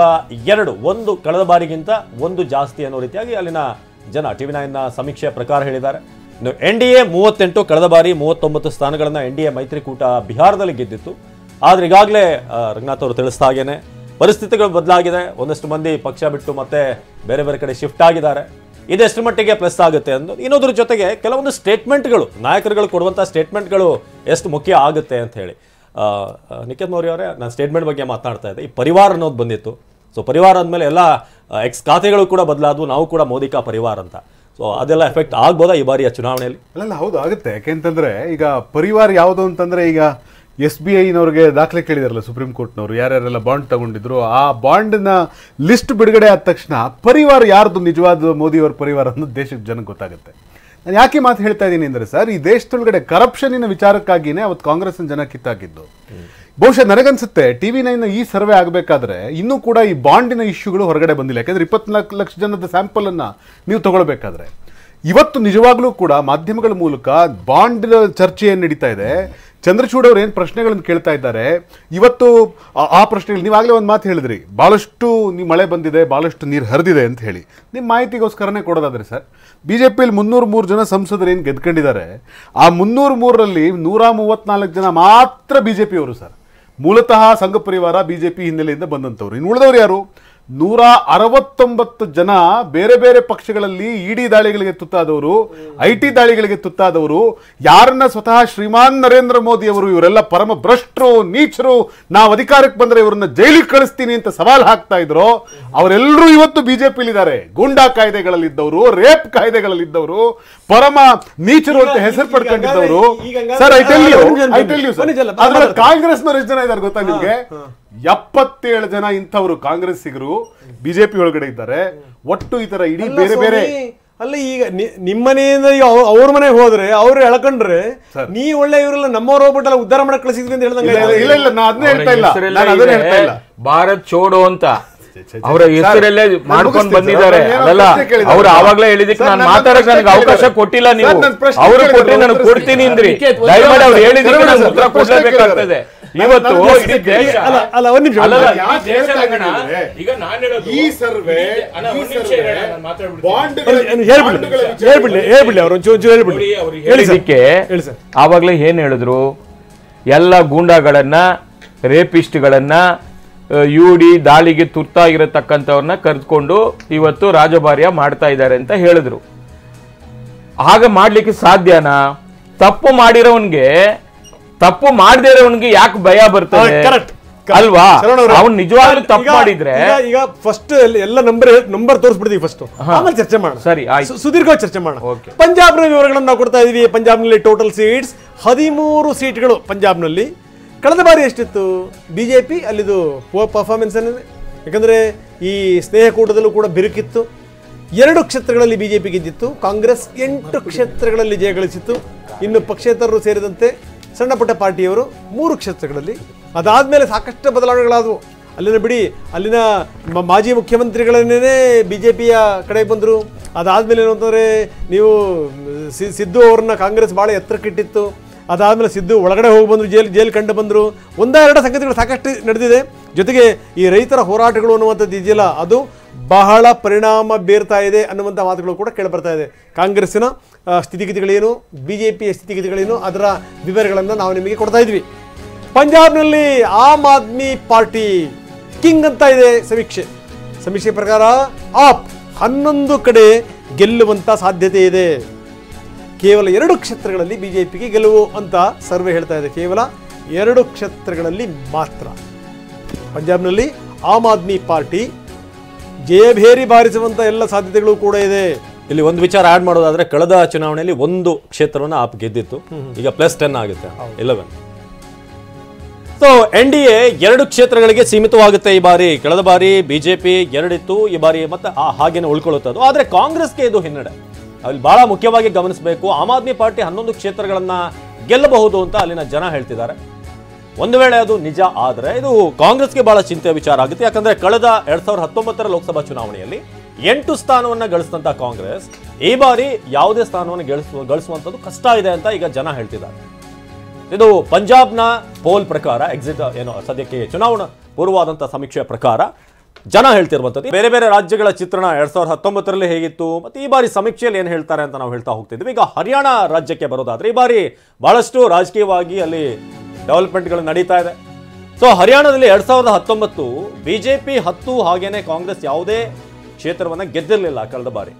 2, 1 ಕಳೆದ ಬಾರಿಗಿಂತ 1 ಜಾಸ್ತಿ ಅನ್ನೋ ರೀತಿಯಾಗಿ ಅಲ್ಲಿನ ಜನ TV9ನ ಸಮೀಕ್ಷೆಯ ಪ್ರಕಾರ ಹೇಳಿದ್ದಾರೆ. ಇನ್ನು NDA 38, ಕಳೆದ ಬಾರಿ 39 ಸ್ಥಾನಗಳನ್ನು NDA ಮೈತ್ರಿಕೂಟ ಬಿಹಾರದಲ್ಲಿ ಗೆದ್ದಿತ್ತು. ಆದರೆ ಈಗಾಗಲೇ ರಂಗನಾಥ್ ಅವರು ತಿಳಿಸ್ತಾ ಹಾಗೇನೆ ಪರಿಸ್ಥಿತಿಗಳು ಬದಲಾಗಿದೆ. ಒಂದಷ್ಟು ಮಂದಿ ಪಕ್ಷ ಬಿಟ್ಟು ಮತ್ತೆ ಬೇರೆ ಬೇರೆ ಕಡೆ ಶಿಫ್ಟ್ ಆಗಿದ್ದಾರೆ. ಇದೆಷ್ಟು ಮಟ್ಟಿಗೆ ಪ್ಲಸ್ ಆಗುತ್ತೆ ಅಂತ, ಇನ್ನೊಂದ್ರ ಜೊತೆಗೆ ಕೆಲವೊಂದು ಸ್ಟೇಟ್ಮೆಂಟ್ಗಳು, ನಾಯಕರುಗಳು ಕೊಡುವಂಥ ಸ್ಟೇಟ್ಮೆಂಟ್ಗಳು ಎಷ್ಟು ಮುಖ್ಯ ಆಗುತ್ತೆ ಅಂತ ಹೇಳಿ. ನಿಖಿತ್ ಮೌರ್ಯ ಅವರೇ, ನಾನು ಸ್ಟೇಟ್ಮೆಂಟ್ ಬಗ್ಗೆ ಮಾತನಾಡ್ತಾ ಇದ್ದೆ. ಈ ಪರಿವಾರ ಅನ್ನೋದು ಬಂದಿತ್ತು. ಸೊ ಪರಿವಾರ ಅಂದಮೇಲೆ ಎಲ್ಲ ಎಕ್ಸ್ ಖಾತೆಗಳು ಕೂಡ ಬದಲಾದವು, ನಾವು ಕೂಡ ಮೋದಿ ಕಾ ಪರಿವಾರ ಅಂತ. ಸೊ ಅದೆಲ್ಲ ಎಫೆಕ್ಟ್ ಆಗ್ಬೋದಾ ಈ ಬಾರಿಯ ಚುನಾವಣೆಯಲ್ಲಿ?
ಅಲ್ಲ, ಹೌದು ಆಗುತ್ತೆ. ಯಾಕೆಂತಂದ್ರೆ ಈಗ ಪರಿವಾರ ಯಾವುದು ಅಂತಂದ್ರೆ, ಈಗ SBIನವ್ರಿಗೆ ದಾಖಲೆ ಕೇಳಿದಾರಲ್ಲ ಸುಪ್ರೀಂ ಕೋರ್ಟ್ನವರು, ಯಾರ್ಯಾರೆಲ್ಲ ಬಾಂಡ್ ತಗೊಂಡಿದ್ರು, ಆ ಬಾಂಡ್ನ ಲಿಸ್ಟ್ ಬಿಡುಗಡೆ ಆದ ತಕ್ಷಣ ಪರಿವಾರ ಯಾರ್ದು ನಿಜವಾದ ಮೋದಿಯವರ ಪರಿವಾರ ಅನ್ನೋದು ದೇಶದ ಜನಕ್ಕೆ ಗೊತ್ತಾಗುತ್ತೆ. ನಾನು ಯಾಕೆ ಮಾತು ಹೇಳ್ತಾ ಇದ್ದೀನಿ ಅಂದರೆ ಸರ್, ಈ ದೇಶದೊಳಗಡೆ ಕರಪ್ಷನಿನ ವಿಚಾರಕ್ಕಾಗಿಯೇ ಅವತ್ತು ಕಾಂಗ್ರೆಸ್ನ ಜನ ಕಿತ್ತಾಕಿದ್ದು. ಬಹುಶಃ ನನಗನ್ಸುತ್ತೆ TV9 ಈ ಸರ್ವೆ ಆಗಬೇಕಾದ್ರೆ ಇನ್ನೂ ಕೂಡ ಈ ಬಾಂಡಿನ ಇಶ್ಯೂಗಳು ಹೊರಗಡೆ ಬಂದಿಲ್ಲ. ಯಾಕಂದ್ರೆ 24 ಲಕ್ಷ ಜನದ ಸ್ಯಾಂಪಲ್ ಅನ್ನ ನೀವು ತಗೊಳ್ಬೇಕಾದ್ರೆ ಇವತ್ತು ನಿಜವಾಗ್ಲೂ ಕೂಡ ಮಾಧ್ಯಮಗಳ ಮೂಲಕ ಬಾಂಡ್ ಚರ್ಚೆ ಏನು ನಡೀತಾ ಇದೆ. ಚಂದ್ರಚೂಡ್ ಅವ್ರು ಏನು ಪ್ರಶ್ನೆಗಳನ್ನು ಕೇಳ್ತಾ ಇದ್ದಾರೆ ಇವತ್ತು, ಆ ಪ್ರಶ್ನೆಗಳು ನೀವಾಗಲೇ ಒಂದು ಮಾತು ಹೇಳಿದ್ರಿ, ಭಾಳಷ್ಟು ಮಳೆ ಬಂದಿದೆ, ಭಾಳಷ್ಟು ನೀರು ಹರಿದಿದೆ ಅಂತ ಹೇಳಿ. ನಿಮ್ಮ ಮಾಹಿತಿಗೋಸ್ಕರನೇ ಕೊಡೋದಾದ್ರೆ ಸರ್, BJPಯಲ್ಲಿ 303 ಜನ ಸಂಸದರು ಏನು ಗೆದ್ಕೊಂಡಿದ್ದಾರೆ, ಆ 303ರಲ್ಲಿ 134 ಜನ ಮಾತ್ರ BJPಯವರು ಸರ್. ಮೂಲತಃ ಸಂಘ ಪರಿವಾರ BJP ಹಿನ್ನೆಲೆಯಿಂದ ಬಂದಂಥವ್ರು. ಇನ್ನು ಉಳಿದವರು ಯಾರು? 169 ಜನ ಬೇರೆ ಬೇರೆ ಪಕ್ಷಗಳಲ್ಲಿ ED ದಾಳಿಗಳಿಗೆ ತುತ್ತಾದವರು, IT ದಾಳಿಗಳಿಗೆ ತುತ್ತಾದವರು, ಯಾರನ್ನ ಸ್ವತಃ ಶ್ರೀಮಾನ್ ನರೇಂದ್ರ ಮೋದಿ ಅವರು ಇವರೆಲ್ಲ ಪರಮ ಭ್ರಷ್ಟರು, ನೀಚರು, ನಾವು ಅಧಿಕಾರಕ್ಕೆ ಬಂದ್ರೆ ಇವರನ್ನ ಜೈಲಿಗೆ ಕಳಿಸ್ತೀನಿ ಅಂತ ಸವಾಲ್ ಹಾಕ್ತಾ ಇದ್ರು, ಅವರೆಲ್ಲರೂ ಇವತ್ತು BJPಲಿದ್ದಾರೆ. ಗೂಂಡಾ ಕಾಯ್ದೆಗಳಲ್ಲಿದ್ದವರು, ರೇಪ್ ಕಾಯ್ದೆಗಳಲ್ಲಿದ್ದವರು, ಪರಮ ನೀಚರು ಅಂತ ಹೆಸರು ಪಡ್ಕೊಂಡಿದ್ದವರು. Sir, I tell you sir, ಕಾಂಗ್ರೆಸ್ನವರು ಎಷ್ಟು ಜನ ಇದ್ದಾರೆ ಗೊತ್ತಾ ನಿಮ್ಗೆ? 77 ಜನ ಇಂಥವರು ಕಾಂಗ್ರೆಸ್ಸಿಗರು BJP ಒಳಗಡೆ ಇದ್ದಾರೆ. ಒಟ್ಟು ಈ ತರ ಇಡೀ ಬೇರೆ ಬೇರೆ.
ಅಲ್ಲ, ಈಗ ನಿಮ್ಮನೆಯಿಂದ ಅವ್ರ ಮನೆಗೆ ಹೋದ್ರೆ ಅವ್ರು ಎಳ್ಕೊಂಡ್ರೆ ನೀ ಒಳ್ಳೆ ಇವರೆಲ್ಲ ನಮ್ಮವ್ರು ಹೋಗ್ಬಿಟ್ಟಲ್ಲ ಉದ್ಧಾರ ಮಾಡಕ್ ಕಳಿಸಿದ್ವಿ ಅಂತ ಹೇಳ್ದಂಗೆ.
ಇಲ್ಲ ಇಲ್ಲ, ನಾನು ಅದನ್ನೇ ಹೇಳ್ತಾ ಇಲ್ಲ.
ಭಾರತ್ ಚೋಡೋ ಅಂತ ಅವರ ಹೆಸರಲ್ಲೇ ಮಾಡ್ಕೊಂಡು ಬಂದಿದ್ದಾರೆ. ಅದಲ್ಲ, ಅವ್ರು ಆವಾಗ್ಲೇ ಹೇಳಿದಕ್ಕೆ ನಾನು ಮಾತಾಡಕ್ ನನಗೆ ಅವಕಾಶ ಕೊಟ್ಟಿಲ್ಲ. ನೀವು ಅವ್ರು ಕೊಟ್ಟರೆ ನಾನು ಕೊಡ್ತೀನಿ ಅಂದ್ರಿ. ದಯಮಾಡಿ ಅವ್ರು ಹೇಳಿದಕ್ಕೆ ನಾನು ಉತ್ತರ ಕೊಡ್ಲೇಬೇಕಾಗ್ತದೆ. ಇವತ್ತು
ಈಗ ನಾನು ಹೇಳೋದು ಈ ಸರ್ವೆ
ಹೇಳಿದಕ್ಕೆ ಆವಾಗ್ಲೇ ಏನ್ ಹೇಳಿದ್ರು, ಎಲ್ಲ ಗೂಂಡಾಗಳನ್ನ, ರೇಪಿಸ್ಟ್ಗಳನ್ನ, UD ದಾಳಿಗೆ ತುರ್ತಾಗಿರತಕ್ಕಂಥವ್ರನ್ನ ಕರೆದುಕೊಂಡು ಇವತ್ತು ರಾಜಭಾರ್ಯ ಮಾಡ್ತಾ ಇದ್ದಾರೆ ಅಂತ ಹೇಳಿದ್ರು. ಹಾಗೆ ಮಾಡ್ಲಿಕ್ಕೆ ಸಾಧ್ಯನಾ? ತಪ್ಪು ಮಾಡಿರೋನ್ಗೆ, ತಪ್ಪು ಮಾಡದೇ ಇರೋನ್ಗೆ ಯಾಕೆ ಭಯ ಬರ್ತದೆ ಅಲ್ವಾ? ಅವ್ನು ನಿಜವಾಗ್ಲೂ ತಪ್ಪು ಮಾಡಿದ್ರೆ
ಈಗ ಫಸ್ಟ್ ಎಲ್ಲ ನಂಬರ್ ತೋರಿಸ್ಬಿಡ್ತೀವಿ ಫಸ್ಟ್, ಆಮೇಲೆ ಚರ್ಚೆ ಮಾಡೋಣ.
ಸರಿ, ಆಯ್ತು,
ಸುದೀರ್ಘವಾಗಿ ಚರ್ಚೆ ಮಾಡೋಣ. ಪಂಜಾಬ್ನ ವಿವರಗಳನ್ನು ನಾವು ಕೊಡ್ತಾ ಇದೀವಿ. ಪಂಜಾಬ್ನಲ್ಲಿ ಟೋಟಲ್ ಸೀಟ್ಸ್ 13 ಸೀಟ್ಗಳು ಪಂಜಾಬ್ನಲ್ಲಿ. ಕಳೆದ ಬಾರಿ ಎಷ್ಟಿತ್ತು BJP ಅಲ್ಲಿದು ಪರ್ಫಾರ್ಮೆನ್ಸ್ ಅನ್ನೋದು? ಯಾಕಂದರೆ ಈ ಸ್ನೇಹಕೂಟದಲ್ಲೂ ಕೂಡ ಬಿರುಕಿತ್ತು. 2 ಕ್ಷೇತ್ರಗಳಲ್ಲಿ BJP ಗೆದ್ದಿತ್ತು. ಕಾಂಗ್ರೆಸ್ 8 ಕ್ಷೇತ್ರಗಳಲ್ಲಿ ಜಯಗಳಿಸಿತ್ತು. ಇನ್ನು ಪಕ್ಷೇತರರು ಸೇರಿದಂತೆ ಸಣ್ಣ ಪುಟ್ಟ ಪಾರ್ಟಿಯವರು 3 ಕ್ಷೇತ್ರಗಳಲ್ಲಿ. ಅದಾದಮೇಲೆ ಸಾಕಷ್ಟು ಬದಲಾವಣೆಗಳಾದವು. ಅಲ್ಲಿನ ಬಿಡಿ, ಅಲ್ಲಿನ ಮಾಜಿ ಮುಖ್ಯಮಂತ್ರಿಗಳನ್ನೇ BJPಯ ಕಡೆಗೆ ಬಂದರು. ಅದಾದಮೇಲೆ ಏನು ಅಂತಂದರೆ ನೀವು ಸಿದ್ದು ಅವ್ರನ್ನ ಕಾಂಗ್ರೆಸ್ ಭಾಳ ಎತ್ತರಕ್ಕಿಟ್ಟಿತ್ತು. ಅದಾದಮೇಲೆ ಸಿದ್ದು ಒಳಗಡೆ ಹೋಗಿ ಬಂದರು, ಜೈಲು ಕಂಡು ಬಂದರು. ಒಂದೆರಡು ಸಂಗತಿಗಳು ಸಾಕಷ್ಟು ನಡೆದಿದೆ. ಜೊತೆಗೆ ಈ ರೈತರ ಹೋರಾಟಗಳು ಅನ್ನುವಂಥದ್ದು ಇದೆಯಲ್ಲ, ಅದು ಬಹಳ ಪರಿಣಾಮ ಬೀರ್ತಾ ಇದೆ ಅನ್ನುವಂಥ ಮಾತುಗಳು ಕೂಡ ಕೇಳಿಬರ್ತಾ ಇದೆ. ಕಾಂಗ್ರೆಸ್ಸಿನ ಸ್ಥಿತಿಗತಿಗಳೇನು, BJPಯ ಸ್ಥಿತಿಗತಿಗಳೇನು, ಅದರ ವಿವರಗಳನ್ನು ನಾವು ನಿಮಗೆ ಕೊಡ್ತಾ ಇದ್ವಿ. ಪಂಜಾಬ್ನಲ್ಲಿ ಆಮ್ ಆದ್ಮಿ ಪಾರ್ಟಿ ಕಿಂಗ್ ಅಂತ ಇದೆ ಸಮೀಕ್ಷೆ ಪ್ರಕಾರ. ಆಪ್ 11 ಕಡೆ ಗೆಲ್ಲುವಂಥ ಸಾಧ್ಯತೆ ಇದೆ. ಕೇವಲ 2 ಕ್ಷೇತ್ರಗಳಲ್ಲಿ BJPಗೆ ಗೆಲುವು ಅಂತ ಸರ್ವೆ ಹೇಳ್ತಾ ಇದೆ. ಕೇವಲ 2 ಕ್ಷೇತ್ರಗಳಲ್ಲಿ ಮಾತ್ರ ಪಂಜಾಬ್ನಲ್ಲಿ ಆಮ್ ಆದ್ಮಿ ಪಾರ್ಟಿ ಜಯಭೇರಿ ಬಾರಿಸುವಂಥ ಎಲ್ಲ ಸಾಧ್ಯತೆಗಳು ಕೂಡ ಇದೆ.
ಇಲ್ಲಿ ಒಂದು ವಿಚಾರ ಆಡ್ ಮಾಡೋದಾದ್ರೆ, ಕಳೆದ ಚುನಾವಣೆಯಲ್ಲಿ 1 ಕ್ಷೇತ್ರವನ್ನು ಆಪ್ ಗೆದ್ದಿತ್ತು. ಈಗ +10 ಆಗುತ್ತೆ, 11. ಸೊ NDA 2 ಕ್ಷೇತ್ರಗಳಿಗೆ ಸೀಮಿತವಾಗುತ್ತೆ ಈ ಬಾರಿ. ಕಳೆದ ಬಾರಿ BJP 2 ಇತ್ತು, ಈ ಬಾರಿ ಮತ್ತೆ ಹಾಗೇನೆ ಉಳ್ಕೊಳ್ಳುತ್ತದು. ಆದ್ರೆ ಕಾಂಗ್ರೆಸ್ಗೆ ಇದು ಹಿನ್ನಡೆ. ಅಲ್ಲಿ ಬಹಳ ಮುಖ್ಯವಾಗಿ ಗಮನಿಸಬೇಕು, ಆಮ್ ಆದ್ಮಿ ಪಾರ್ಟಿ 11 ಕ್ಷೇತ್ರಗಳನ್ನ ಗೆಲ್ಲಬಹುದು ಅಂತ ಅಲ್ಲಿನ ಜನ ಹೇಳ್ತಿದ್ದಾರೆ. ಒಂದು ವೇಳೆ ಅದು ನಿಜ ಆದ್ರೆ ಇದು ಕಾಂಗ್ರೆಸ್ಗೆ ಬಹಳ ಚಿಂತೆಯ ವಿಚಾರ ಆಗುತ್ತೆ. ಯಾಕಂದ್ರೆ ಕಳೆದ 2019 ಲೋಕಸಭಾ ಚುನಾವಣೆಯಲ್ಲಿ 8 ಸ್ಥಾನವನ್ನ ಗಳಿಸಿದಂತ ಕಾಂಗ್ರೆಸ್ ಈ ಬಾರಿ ಯಾವುದೇ ಸ್ಥಾನವನ್ನು ಗಳಿಸುವಂತದ್ದು ಕಷ್ಟ ಇದೆ ಅಂತ ಈಗ ಜನ ಹೇಳ್ತಿದ್ದಾರೆ. ಇದು ಪಂಜಾಬ್ನ ಪೋಲ್ ಪ್ರಕಾರ, ಎಕ್ಸಿಟ್ ಏನೋ ಸದ್ಯಕ್ಕೆ ಚುನಾವಣಾ ಪೂರ್ವವಾದಂತಹ ಸಮೀಕ್ಷೆಯ ಪ್ರಕಾರ ಜನ ಹೇಳ್ತಿರುವಂಥದ್ದು. ಬೇರೆ ಬೇರೆ ರಾಜ್ಯಗಳ ಚಿತ್ರಣ 2019ರಲ್ಲಿ ಹೇಗಿತ್ತು ಮತ್ತೆ ಈ ಬಾರಿ ಸಮೀಕ್ಷೆಯಲ್ಲಿ ಏನು ಹೇಳ್ತಾರೆ ಅಂತ ನಾವು ಹೇಳ್ತಾ ಹೋಗ್ತಿದ್ವಿ. ಈಗ ಹರಿಯಾಣ ರಾಜ್ಯಕ್ಕೆ ಬರೋದಾದ್ರೆ, ಈ ಬಾರಿ ಬಹಳಷ್ಟು ರಾಜಕೀಯವಾಗಿ ಅಲ್ಲಿ ಡೆವಲಪ್ಮೆಂಟ್ಗಳು ನಡೀತಾ ಇದೆ. ಸೊ ಹರಿಯಾಣದಲ್ಲಿ 2019 BJP 10, ಹಾಗೇನೆ ಕಾಂಗ್ರೆಸ್ ಯಾವುದೇ ಕ್ಷೇತ್ರವನ್ನ ಗೆದ್ದಿರಲಿಲ್ಲ ಕಳೆದ ಬಾರಿ.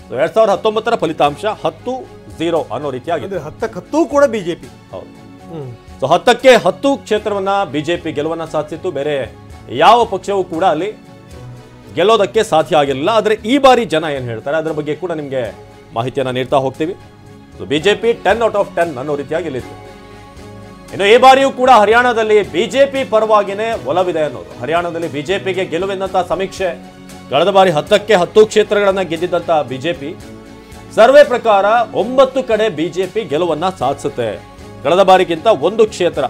ಸೊ 2019 ಫಲಿತಾಂಶ 10-0 ಅನ್ನೋ ರೀತಿಯಾಗಿದೆ.
10 ಕೂಡ BJP.
ಹೌದು. ಸೊ 10ಕ್ಕೆ 10 ಕ್ಷೇತ್ರವನ್ನ BJP ಗೆಲುವನ್ನ ಸಾಧಿಸಿತ್ತು. ಬೇರೆ ಯಾವ ಪಕ್ಷವೂ ಕೂಡ ಅಲ್ಲಿ ಗೆಲ್ಲೋದಕ್ಕೆ ಸಾಧ್ಯ ಆಗಿರಲಿಲ್ಲ. ಆದರೆ ಈ ಬಾರಿ ಜನ ಏನು ಹೇಳ್ತಾರೆ ಅದರ ಬಗ್ಗೆ ಕೂಡ ನಿಮಗೆ ಮಾಹಿತಿಯನ್ನು ನೀಡ್ತಾ ಹೋಗ್ತೀವಿ. ಸೊ BJP 10 out of 10 ಅನ್ನೋ ರೀತಿಯಾಗಿ ಇಲ್ಲಿತ್ತು. ಇನ್ನು ಈ ಬಾರಿಯೂ ಕೂಡ ಹರಿಯಾಣದಲ್ಲಿ BJP ಪರವಾಗಿನೇ ಒಲವಿದೆ ಅನ್ನೋದು. ಹರಿಯಾಣದಲ್ಲಿ BJPಗೆ ಗೆಲುವೆಂದಂತ ಸಮೀಕ್ಷೆ, ಕಳೆದ ಬಾರಿ 10ಕ್ಕೆ 10 ಕ್ಷೇತ್ರಗಳನ್ನ ಗೆದ್ದಿದ್ದಂತ BJP ಸರ್ವೆ ಪ್ರಕಾರ 9 ಕಡೆ BJP ಗೆಲುವನ್ನ ಸಾಧಿಸುತ್ತೆ. ಕಳೆದ ಬಾರಿಗಿಂತ ಒಂದು ಕ್ಷೇತ್ರ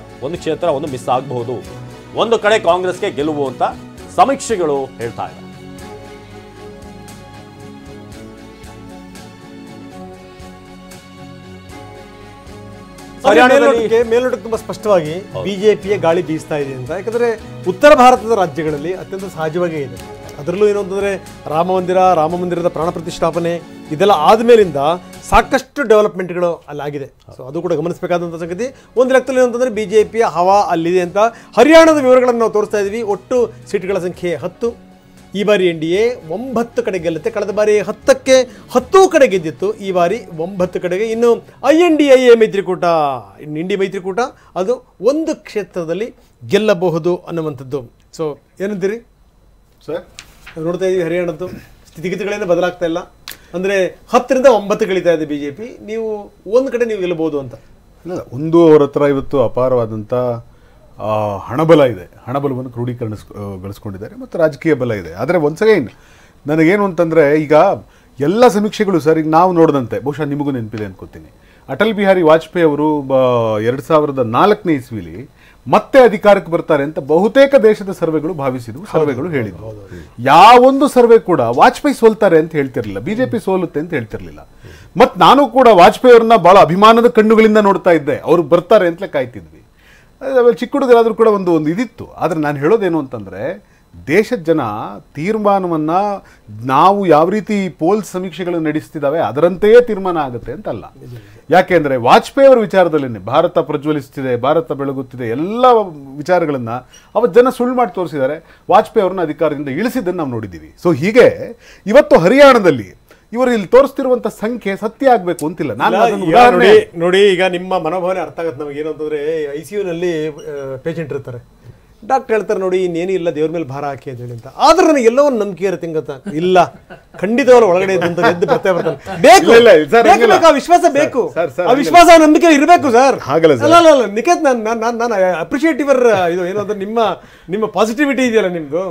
ಮಿಸ್ ಆಗಬಹುದು. 1 ಕಡೆ ಕಾಂಗ್ರೆಸ್ಗೆ ಗೆಲುವು ಅಂತ ಸಮೀಕ್ಷೆಗಳು ಹೇಳ್ತಾ ಇವೆ.
ಮೇಲ್ನೋಟಕ್ಕೆ ತುಂಬಾ ಸ್ಪಷ್ಟವಾಗಿ BJPಯ ಗಾಳಿ ಬೀಸ್ತಾ ಇದೆ ಅಂತ. ಯಾಕಂದ್ರೆ ಉತ್ತರ ಭಾರತದ ರಾಜ್ಯಗಳಲ್ಲಿ ಅತ್ಯಂತ ಸಹಜವಾಗೇ ಇದೆ. ಅದರಲ್ಲೂ ಏನು ಅಂತಂದ್ರೆ ರಾಮ ಮಂದಿರದ ಪ್ರಾಣ ಪ್ರತಿಷ್ಠಾಪನೆ ಇದೆಲ್ಲ ಆದ್ಮೇಲಿಂದ ಸಾಕಷ್ಟು ಡೆವಲಪ್ಮೆಂಟ್ಗಳು ಅಲ್ಲಾಗಿದೆ. ಸೊ ಅದು ಕೂಡ ಗಮನಿಸಬೇಕಾದಂಥ ಸಂಗತಿ. ಒಂದು ಲೆಕ್ಕದಲ್ಲಿ ಏನಂತಂದ್ರೆ BJPಯ ಹವಾ ಅಲ್ಲಿದೆ ಅಂತ. ಹರಿಯಾಣದ ವಿವರಗಳನ್ನು ನಾವು ತೋರಿಸ್ತಾ ಇದ್ವಿ. ಒಟ್ಟು ಸೀಟ್ಗಳ ಸಂಖ್ಯೆ 10. ಈ ಬಾರಿ NDA 9 ಕಡೆ ಗೆಲ್ಲುತ್ತೆ. ಕಳೆದ ಬಾರಿ 10ಕ್ಕೆ 10 ಕಡೆ ಗೆದ್ದಿತ್ತು, ಈ ಬಾರಿ 9 ಕಡೆಗೆ. ಇನ್ನು INDIA ಮೈತ್ರಿಕೂಟ, ಇಂಡಿ ಮೈತ್ರಿಕೂಟ, ಅದು 1 ಕ್ಷೇತ್ರದಲ್ಲಿ ಗೆಲ್ಲಬಹುದು ಅನ್ನುವಂಥದ್ದು. ಸೊ ಏನಂತೀರಿ
ಸರ್?
ನೋಡ್ತಾ ಇದೀವಿ ಹರಿಯಾಣದ್ದು ಸ್ಥಿತಿಗತಿಗಳೇನು ಬದಲಾಗ್ತಾ ಇಲ್ಲ. ಅಂದರೆ 10ರಿಂದ 9 ಗಳಿತಾ ಇದೆ BJP. ನೀವು 1 ಕಡೆ ನೀವು ಗೆಲ್ಲಬಹುದು ಅಂತ.
ಇಲ್ಲ, ಅವ್ರ ಹತ್ರ ಇವತ್ತು ಅಪಾರವಾದಂಥ ಹಣಬಲ ಇದೆ. ಹಣಬಲವನ್ನು ಕ್ರೋಢೀಕರಣಗೊಳಿಸ್ಕೊಂಡಿದ್ದಾರೆ ಮತ್ತು ರಾಜಕೀಯ ಬಲ ಇದೆ. ಆದರೆ ಒನ್ಸ್ ಅಗೈನ್ ನನಗೇನು ಅಂತಂದರೆ, ಈಗ ಎಲ್ಲ ಸಮೀಕ್ಷೆಗಳು ಸರ್, ಈಗ ನಾವು ನೋಡಿದಂತೆ, ಬಹುಶಃ ನಿಮಗೂ ನೆನಪಿದೆ ಅನ್ಕೋತೀನಿ, ಅಟಲ್ ಬಿಹಾರಿ ವಾಜಪೇಯಿ ಅವರು 2004ನೇ ಇಸ್ವಿಲಿ ಮತ್ತೆ ಅಧಿಕಾರಕ್ಕೆ ಬರ್ತಾರೆ ಅಂತ ಬಹುತೇಕ ದೇಶದ ಸರ್ವೆಗಳು ಭಾವಿಸಿದ್ವು, ಸರ್ವೆಗಳು ಹೇಳಿದ್ವು. ಯಾವೊಂದು ಸರ್ವೆ ಕೂಡ ವಾಜಪೇಯಿ ಸೋಲ್ತಾರೆ ಅಂತ ಹೇಳ್ತಿರ್ಲಿಲ್ಲ, BJP ಸೋಲುತ್ತೆ ಅಂತ ಹೇಳ್ತಿರ್ಲಿಲ್ಲ. ಮತ್ತು ನಾನು ಕೂಡ ವಾಜಪೇಯಿ ಅವ್ರನ್ನ ಬಹಳ ಅಭಿಮಾನದ ಕಣ್ಣುಗಳಿಂದ ನೋಡ್ತಾ ಇದ್ದೆ. ಅವ್ರು ಬರ್ತಾರೆ ಅಂತಲೇ ಕಾಯ್ತಿದ್ವಿ. ಚಿಕ್ಕ ಹುಡುಗರಾದ್ರೂ ಕೂಡ ಒಂದು ಇದಿತ್ತು. ಆದರೆ ನಾನು ಹೇಳೋದೇನು ಅಂತಂದರೆ, ದೇಶದ ಜನ ತೀರ್ಮಾನವನ್ನು ನಾವು ಯಾವ ರೀತಿ ಪೋಲ್ಸ್ ಸಮೀಕ್ಷೆಗಳನ್ನು ನಡೆಸ್ತಿದ್ದಾವೆ ಅದರಂತೆಯೇ ತೀರ್ಮಾನ ಆಗುತ್ತೆ ಅಂತಲ್ಲ. ಯಾಕೆಂದರೆ ವಾಜಪೇಯಿ ಅವರ ವಿಚಾರದಲ್ಲೇ ಭಾರತ ಪ್ರಜ್ವಲಿಸ್ತಿದೆ, ಭಾರತ ಬೆಳಗುತ್ತಿದೆ, ಎಲ್ಲ ವಿಚಾರಗಳನ್ನು ಅವತ್ತು ಜನ ಸುಳ್ಳು ಮಾಡಿ ತೋರಿಸಿದ್ದಾರೆ. ವಾಜಪೇಯಿ ಅವ್ರನ್ನ ಅಧಿಕಾರದಿಂದ ಇಳಿಸಿದ್ದನ್ನು ನಾವು ನೋಡಿದ್ದೀವಿ. ಸೊ ಹೀಗೆ ಇವತ್ತು ಹರಿಯಾಣದಲ್ಲಿ ಇವರು ಇಲ್ಲಿ ತೋರಿಸ್ತಿರುವಂತ ಸಂಖ್ಯೆ ಸತ್ಯ ಆಗ್ಬೇಕು ಅಂತಿಲ್ಲ.
ನೋಡಿ, ಈಗ ನಿಮ್ಮ ಮನೋಭಾವನೆ ಅರ್ಥ ಆಗುತ್ತೆ ನಮಗೆ. ಏನು ಅಂತಂದ್ರೆ, ICUನಲ್ಲಿ ಪೇಷಂಟ್ ಇರ್ತಾರೆ, ಡಾಕ್ಟರ್ ಹೇಳ್ತಾರೆ ನೋಡಿ ಇನ್ನೇನು ಇಲ್ಲ, ದೇವ್ರ ಮೇಲೆ ಭಾರ ಹಾಕಿ ಅಂತ ಹೇಳಿ ಅಂತ. ಆದ್ರೆ ನನಗೆ ಎಲ್ಲೋ ಒಂದು ನಂಬಿಕೆ ಇರುತ್ತೆ ಗೊತ್ತಾ, ಇಲ್ಲ ಖಂಡಿತವಾಗ್ಲೂ ಒಳಗಡೆ ಎದ್ದು ಬರ್ತಾನೆ ಬೇಕು, ಆ ವಿಶ್ವಾಸ ಬೇಕು, ಆ ವಿಶ್ವಾಸ ನಂಬಿಕೆ ಇರಬೇಕು ಸರ್. ಅಲ್ಲ ನಿಖೇತ್, ನಾನು ಅಪ್ರಿಷಿಯೇಟ್ ಯುವರ್ ಇದು ಏನಂದ್ರೆ ನಿಮ್ಮ ಪಾಸಿಟಿವಿಟಿ ಇದೆಯಲ್ಲ ನಿಮ್ದು,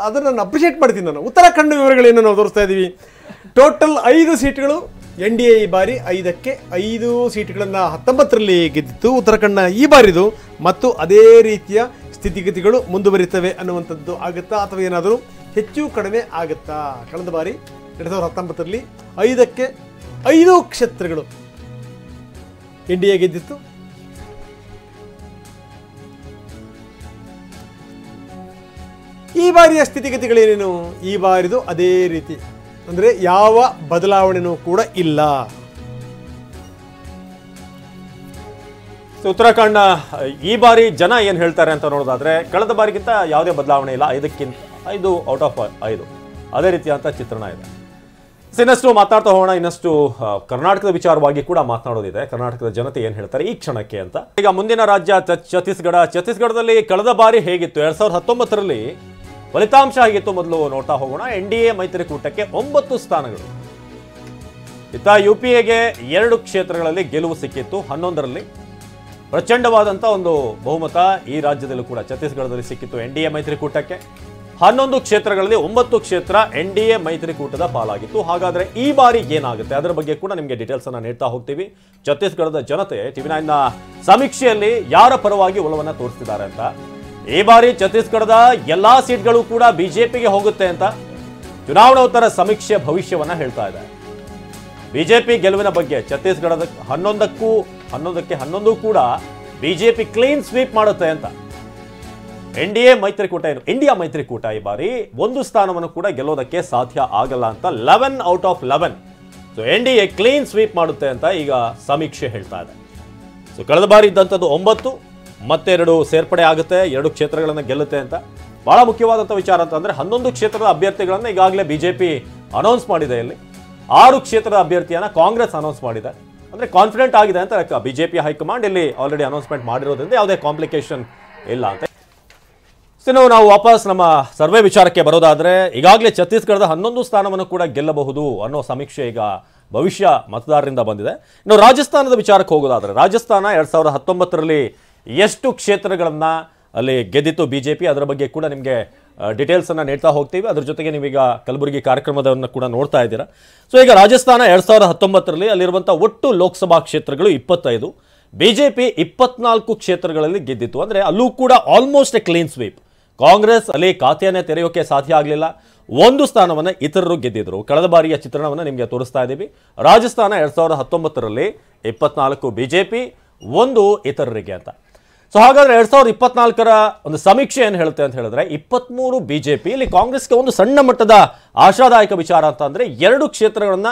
ಅದನ್ನ ನಾನು ಅಪ್ರಿಷಿಯೇಟ್ ಮಾಡ್ತೀನಿ. ನಾನು ಉತ್ತರಾಖಂಡ ವಿವರಗಳೇನು ನಾವು ತೋರಿಸ್ತಾ ಇದೀವಿ. ಟೋಟಲ್ 5 ಸೀಟ್ಗಳು NDA ಈ ಬಾರಿ 5ಕ್ಕೆ 5 ಸೀಟ್ಗಳನ್ನು 19ರಲ್ಲಿ ಗೆದ್ದಿತ್ತು. ಉತ್ತರಾಖಂಡ್ನ ಈ ಬಾರಿದು ಮತ್ತು ಅದೇ ರೀತಿಯ ಸ್ಥಿತಿಗತಿಗಳು ಮುಂದುವರಿತವೆ ಅನ್ನುವಂಥದ್ದು ಆಗುತ್ತಾ ಅಥವಾ ಏನಾದರೂ ಹೆಚ್ಚು ಕಡಿಮೆ ಆಗುತ್ತಾ? ಕಳೆದ ಬಾರಿ 2019ರಲ್ಲಿ 5ಕ್ಕೆ 5 ಕ್ಷೇತ್ರಗಳು NDA ಗೆದ್ದಿತ್ತು. ಈ ಬಾರಿಯ ಸ್ಥಿತಿಗತಿಗಳೇನೇನು? ಈ ಬಾರಿದು ಅದೇ ರೀತಿ, ಅಂದರೆ ಯಾವ ಬದಲಾವಣೆನೂ ಕೂಡ ಇಲ್ಲ.
ಉತ್ತರಾಖಂಡ ಈ ಬಾರಿ ಜನ ಏನು ಹೇಳ್ತಾರೆ ಅಂತ ನೋಡೋದಾದ್ರೆ ಕಳೆದ ಬಾರಿಗಿಂತ ಯಾವುದೇ ಬದಲಾವಣೆ ಇಲ್ಲ, 5 ಔಟ್ ಆಫ್ 5 ಅದೇ ರೀತಿಯಾದಂಥ ಚಿತ್ರಣ ಇದೆ. ಇನ್ನಷ್ಟು ಮಾತಾಡ್ತಾ ಹೋಗೋಣ. ಇನ್ನಷ್ಟು ಕರ್ನಾಟಕದ ವಿಚಾರವಾಗಿ ಕೂಡ ಮಾತನಾಡೋದಿದೆ. ಕರ್ನಾಟಕದ ಜನತೆ ಏನು ಹೇಳ್ತಾರೆ ಈ ಕ್ಷಣಕ್ಕೆ ಅಂತ. ಈಗ ಮುಂದಿನ ರಾಜ್ಯ ಛತ್ತೀಸ್ಗಢದಲ್ಲಿ ಕಳೆದ ಬಾರಿ ಹೇಗಿತ್ತು? 2019ರಲ್ಲಿ ಫಲಿತಾಂಶ ಹೇಗಿತ್ತು ಮೊದಲು ನೋಡ್ತಾ ಹೋಗೋಣ. NDA ಮೈತ್ರಿಕೂಟಕ್ಕೆ 9 ಸ್ಥಾನಗಳು. ಇತ್ತ UPAಗೆ 2 ಕ್ಷೇತ್ರಗಳಲ್ಲಿ ಗೆಲುವು ಸಿಕ್ಕಿತ್ತು. 11ರಲ್ಲಿ ಪ್ರಚಂಡವಾದಂಥ ಒಂದು ಬಹುಮತ ಈ ರಾಜ್ಯದಲ್ಲೂ ಕೂಡ ಛತ್ತೀಸ್ಗಢದಲ್ಲಿ ಸಿಕ್ಕಿತ್ತು NDA ಮೈತ್ರಿಕೂಟಕ್ಕೆ. 11 ಕ್ಷೇತ್ರಗಳಲ್ಲಿ 9 ಕ್ಷೇತ್ರ NDA ಮೈತ್ರಿಕೂಟದ ಪಾಲಾಗಿತ್ತು. ಹಾಗಾದ್ರೆ ಈ ಬಾರಿ ಏನಾಗುತ್ತೆ ಅದರ ಬಗ್ಗೆ ಕೂಡ ನಿಮಗೆ ಡೀಟೇಲ್ಸ್ ಅನ್ನ ನೀಡ್ತಾ ಹೋಗ್ತೀವಿ. ಛತ್ತೀಸ್ಗಢದ ಜನತೆ TV9ನ ಸಮೀಕ್ಷೆಯಲ್ಲಿ ಯಾರ ಪರವಾಗಿ ಒಲವನ್ನ ತೋರಿಸ್ತಿದ್ದಾರೆ ಅಂತ. ಈ ಬಾರಿ ಛತ್ತೀಸ್ಗಢದ ಎಲ್ಲಾ ಸೀಟ್ಗಳು ಕೂಡ ಬಿಜೆಪಿಗೆ ಹೋಗುತ್ತೆ ಅಂತ ಚುನಾವಣೋತ್ತರ ಸಮೀಕ್ಷೆ ಭವಿಷ್ಯವನ್ನ ಹೇಳ್ತಾ ಇದೆ. ಬಿಜೆಪಿ ಗೆಲುವಿನ ಬಗ್ಗೆ ಛತ್ತೀಸ್ಗಢದ 11ಕ್ಕೆ 11 ಕೂಡ ಬಿಜೆಪಿ ಕ್ಲೀನ್ ಸ್ವೀಪ್ ಮಾಡುತ್ತೆ ಅಂತ. NDA ಮೈತ್ರಿಕೂಟ ಇಂಡಿಯಾ ಮೈತ್ರಿಕೂಟ ಈ ಬಾರಿ 1 ಸ್ಥಾನವನ್ನು ಕೂಡ ಗೆಲ್ಲೋದಕ್ಕೆ ಸಾಧ್ಯ ಆಗಲ್ಲ ಅಂತ 11 out of 11. So NDA clean sweep ಮಾಡುತ್ತೆ ಅಂತ ಈಗ ಸಮೀಕ್ಷೆ ಹೇಳ್ತಾ ಇದೆ. ಸೊ ಕಳೆದ ಬಾರಿ ಇದ್ದಂಥದ್ದು 9 ಮತ್ತೆ 2 ಸೇರ್ಪಡೆ ಆಗುತ್ತೆ, 2 ಕ್ಷೇತ್ರಗಳನ್ನು ಗೆಲ್ಲುತ್ತೆ ಅಂತ. ಬಹಳ ಮುಖ್ಯವಾದಂಥ ವಿಚಾರ ಅಂತಂದ್ರೆ 11 ಕ್ಷೇತ್ರದ ಅಭ್ಯರ್ಥಿಗಳನ್ನು ಈಗಾಗಲೇ ಬಿಜೆಪಿ ಅನೌನ್ಸ್ ಮಾಡಿದೆ. ಇಲ್ಲಿ 6 ಕ್ಷೇತ್ರದ ಅಭ್ಯರ್ಥಿಯನ್ನ ಕಾಂಗ್ರೆಸ್ ಅನೌನ್ಸ್ ಮಾಡಿದೆ. ಅಂದ್ರೆ ಕಾನ್ಫಿಡೆಂಟ್ ಆಗಿದೆ ಅಂತ ಬಿಜೆಪಿ ಹೈಕಮಾಂಡ್ ಇಲ್ಲಿ ಆಲ್ರೆಡಿ ಅನೌನ್ಸ್ಮೆಂಟ್ ಮಾಡಿರೋದ್ರಿಂದ ಯಾವುದೇ ಕಾಂಪ್ಲಿಕೇಶನ್ ಇಲ್ಲ ಅಂತ. ನಾವು ವಾಪಸ್ ನಮ್ಮ ಸರ್ವೆ ವಿಚಾರಕ್ಕೆ ಬರೋದಾದ್ರೆ ಈಗಾಗಲೇ ಛತ್ತೀಸ್ಗಢದ 11 ಸ್ಥಾನವನ್ನು ಕೂಡ ಗೆಲ್ಲಬಹುದು ಅನ್ನೋ ಸಮೀಕ್ಷೆ ಈಗ ಭವಿಷ್ಯ ಮತದಾರರಿಂದ ಬಂದಿದೆ. ಇನ್ನು ರಾಜಸ್ಥಾನದ ವಿಚಾರಕ್ಕೆ ಹೋಗೋದಾದ್ರೆ ರಾಜಸ್ಥಾನ 2019ರಲ್ಲಿ ಎಷ್ಟು ಕ್ಷೇತ್ರಗಳನ್ನ ಅಲ್ಲಿ ಗೆದ್ದಿತ್ತು ಬಿಜೆಪಿ, ಅದರ ಬಗ್ಗೆ ಕೂಡ ನಿಮಗೆ ಡೀಟೇಲ್ಸ್ ಅನ್ನ ನೀಡ್ತಾ ಹೋಗ್ತೀವಿ. ಅದ್ರ ಜೊತೆಗೆ ನೀವೀಗ ಕಲಬುರಗಿ ಕಾರ್ಯಕ್ರಮದವನ್ನು ಕೂಡ ನೋಡ್ತಾ ಇದ್ದೀರಾ. ಸೊ ಈಗ ರಾಜಸ್ಥಾನ 2019ರಲ್ಲಿ ಅಲ್ಲಿರುವಂಥ ಒಟ್ಟು ಲೋಕಸಭಾ ಕ್ಷೇತ್ರಗಳು 25, ಬಿಜೆಪಿ 24 ಕ್ಷೇತ್ರಗಳಲ್ಲಿ ಗೆದ್ದಿತ್ತು. ಅಂದ್ರೆ ಅಲ್ಲೂ ಕೂಡ almost a clean sweep. Congress ಅಲ್ಲಿ ಖಾತೆಯನ್ನೇ ತೆರೆಯೋಕೆ ಸಾಧ್ಯ ಆಗಲಿಲ್ಲ. 1 ಸ್ಥಾನವನ್ನು ಇತರರು ಗೆದ್ದಿದ್ರು. ಕಳೆದ ಬಾರಿಯ ಚಿತ್ರಣವನ್ನು ನಿಮಗೆ ತೋರಿಸ್ತಾ ಇದ್ದೀವಿ. ರಾಜಸ್ಥಾನ 2019ರಲ್ಲಿ 24 ಬಿಜೆಪಿ, 1 ಇತರರಿಗೆ ಅಂತ. ಸೊ ಹಾಗಾದ್ರೆ 2024ರ ಒಂದು ಸಮೀಕ್ಷೆ ಏನು ಹೇಳುತ್ತೆ ಅಂತ ಹೇಳಿದ್ರೆ 23 ಬಿಜೆಪಿ. ಇಲ್ಲಿ ಕಾಂಗ್ರೆಸ್ಗೆ ಒಂದು ಸಣ್ಣ ಮಟ್ಟದ ಆಶಾದಾಯಕ ವಿಚಾರ ಅಂತ ಅಂದ್ರೆ 2 ಕ್ಷೇತ್ರಗಳನ್ನ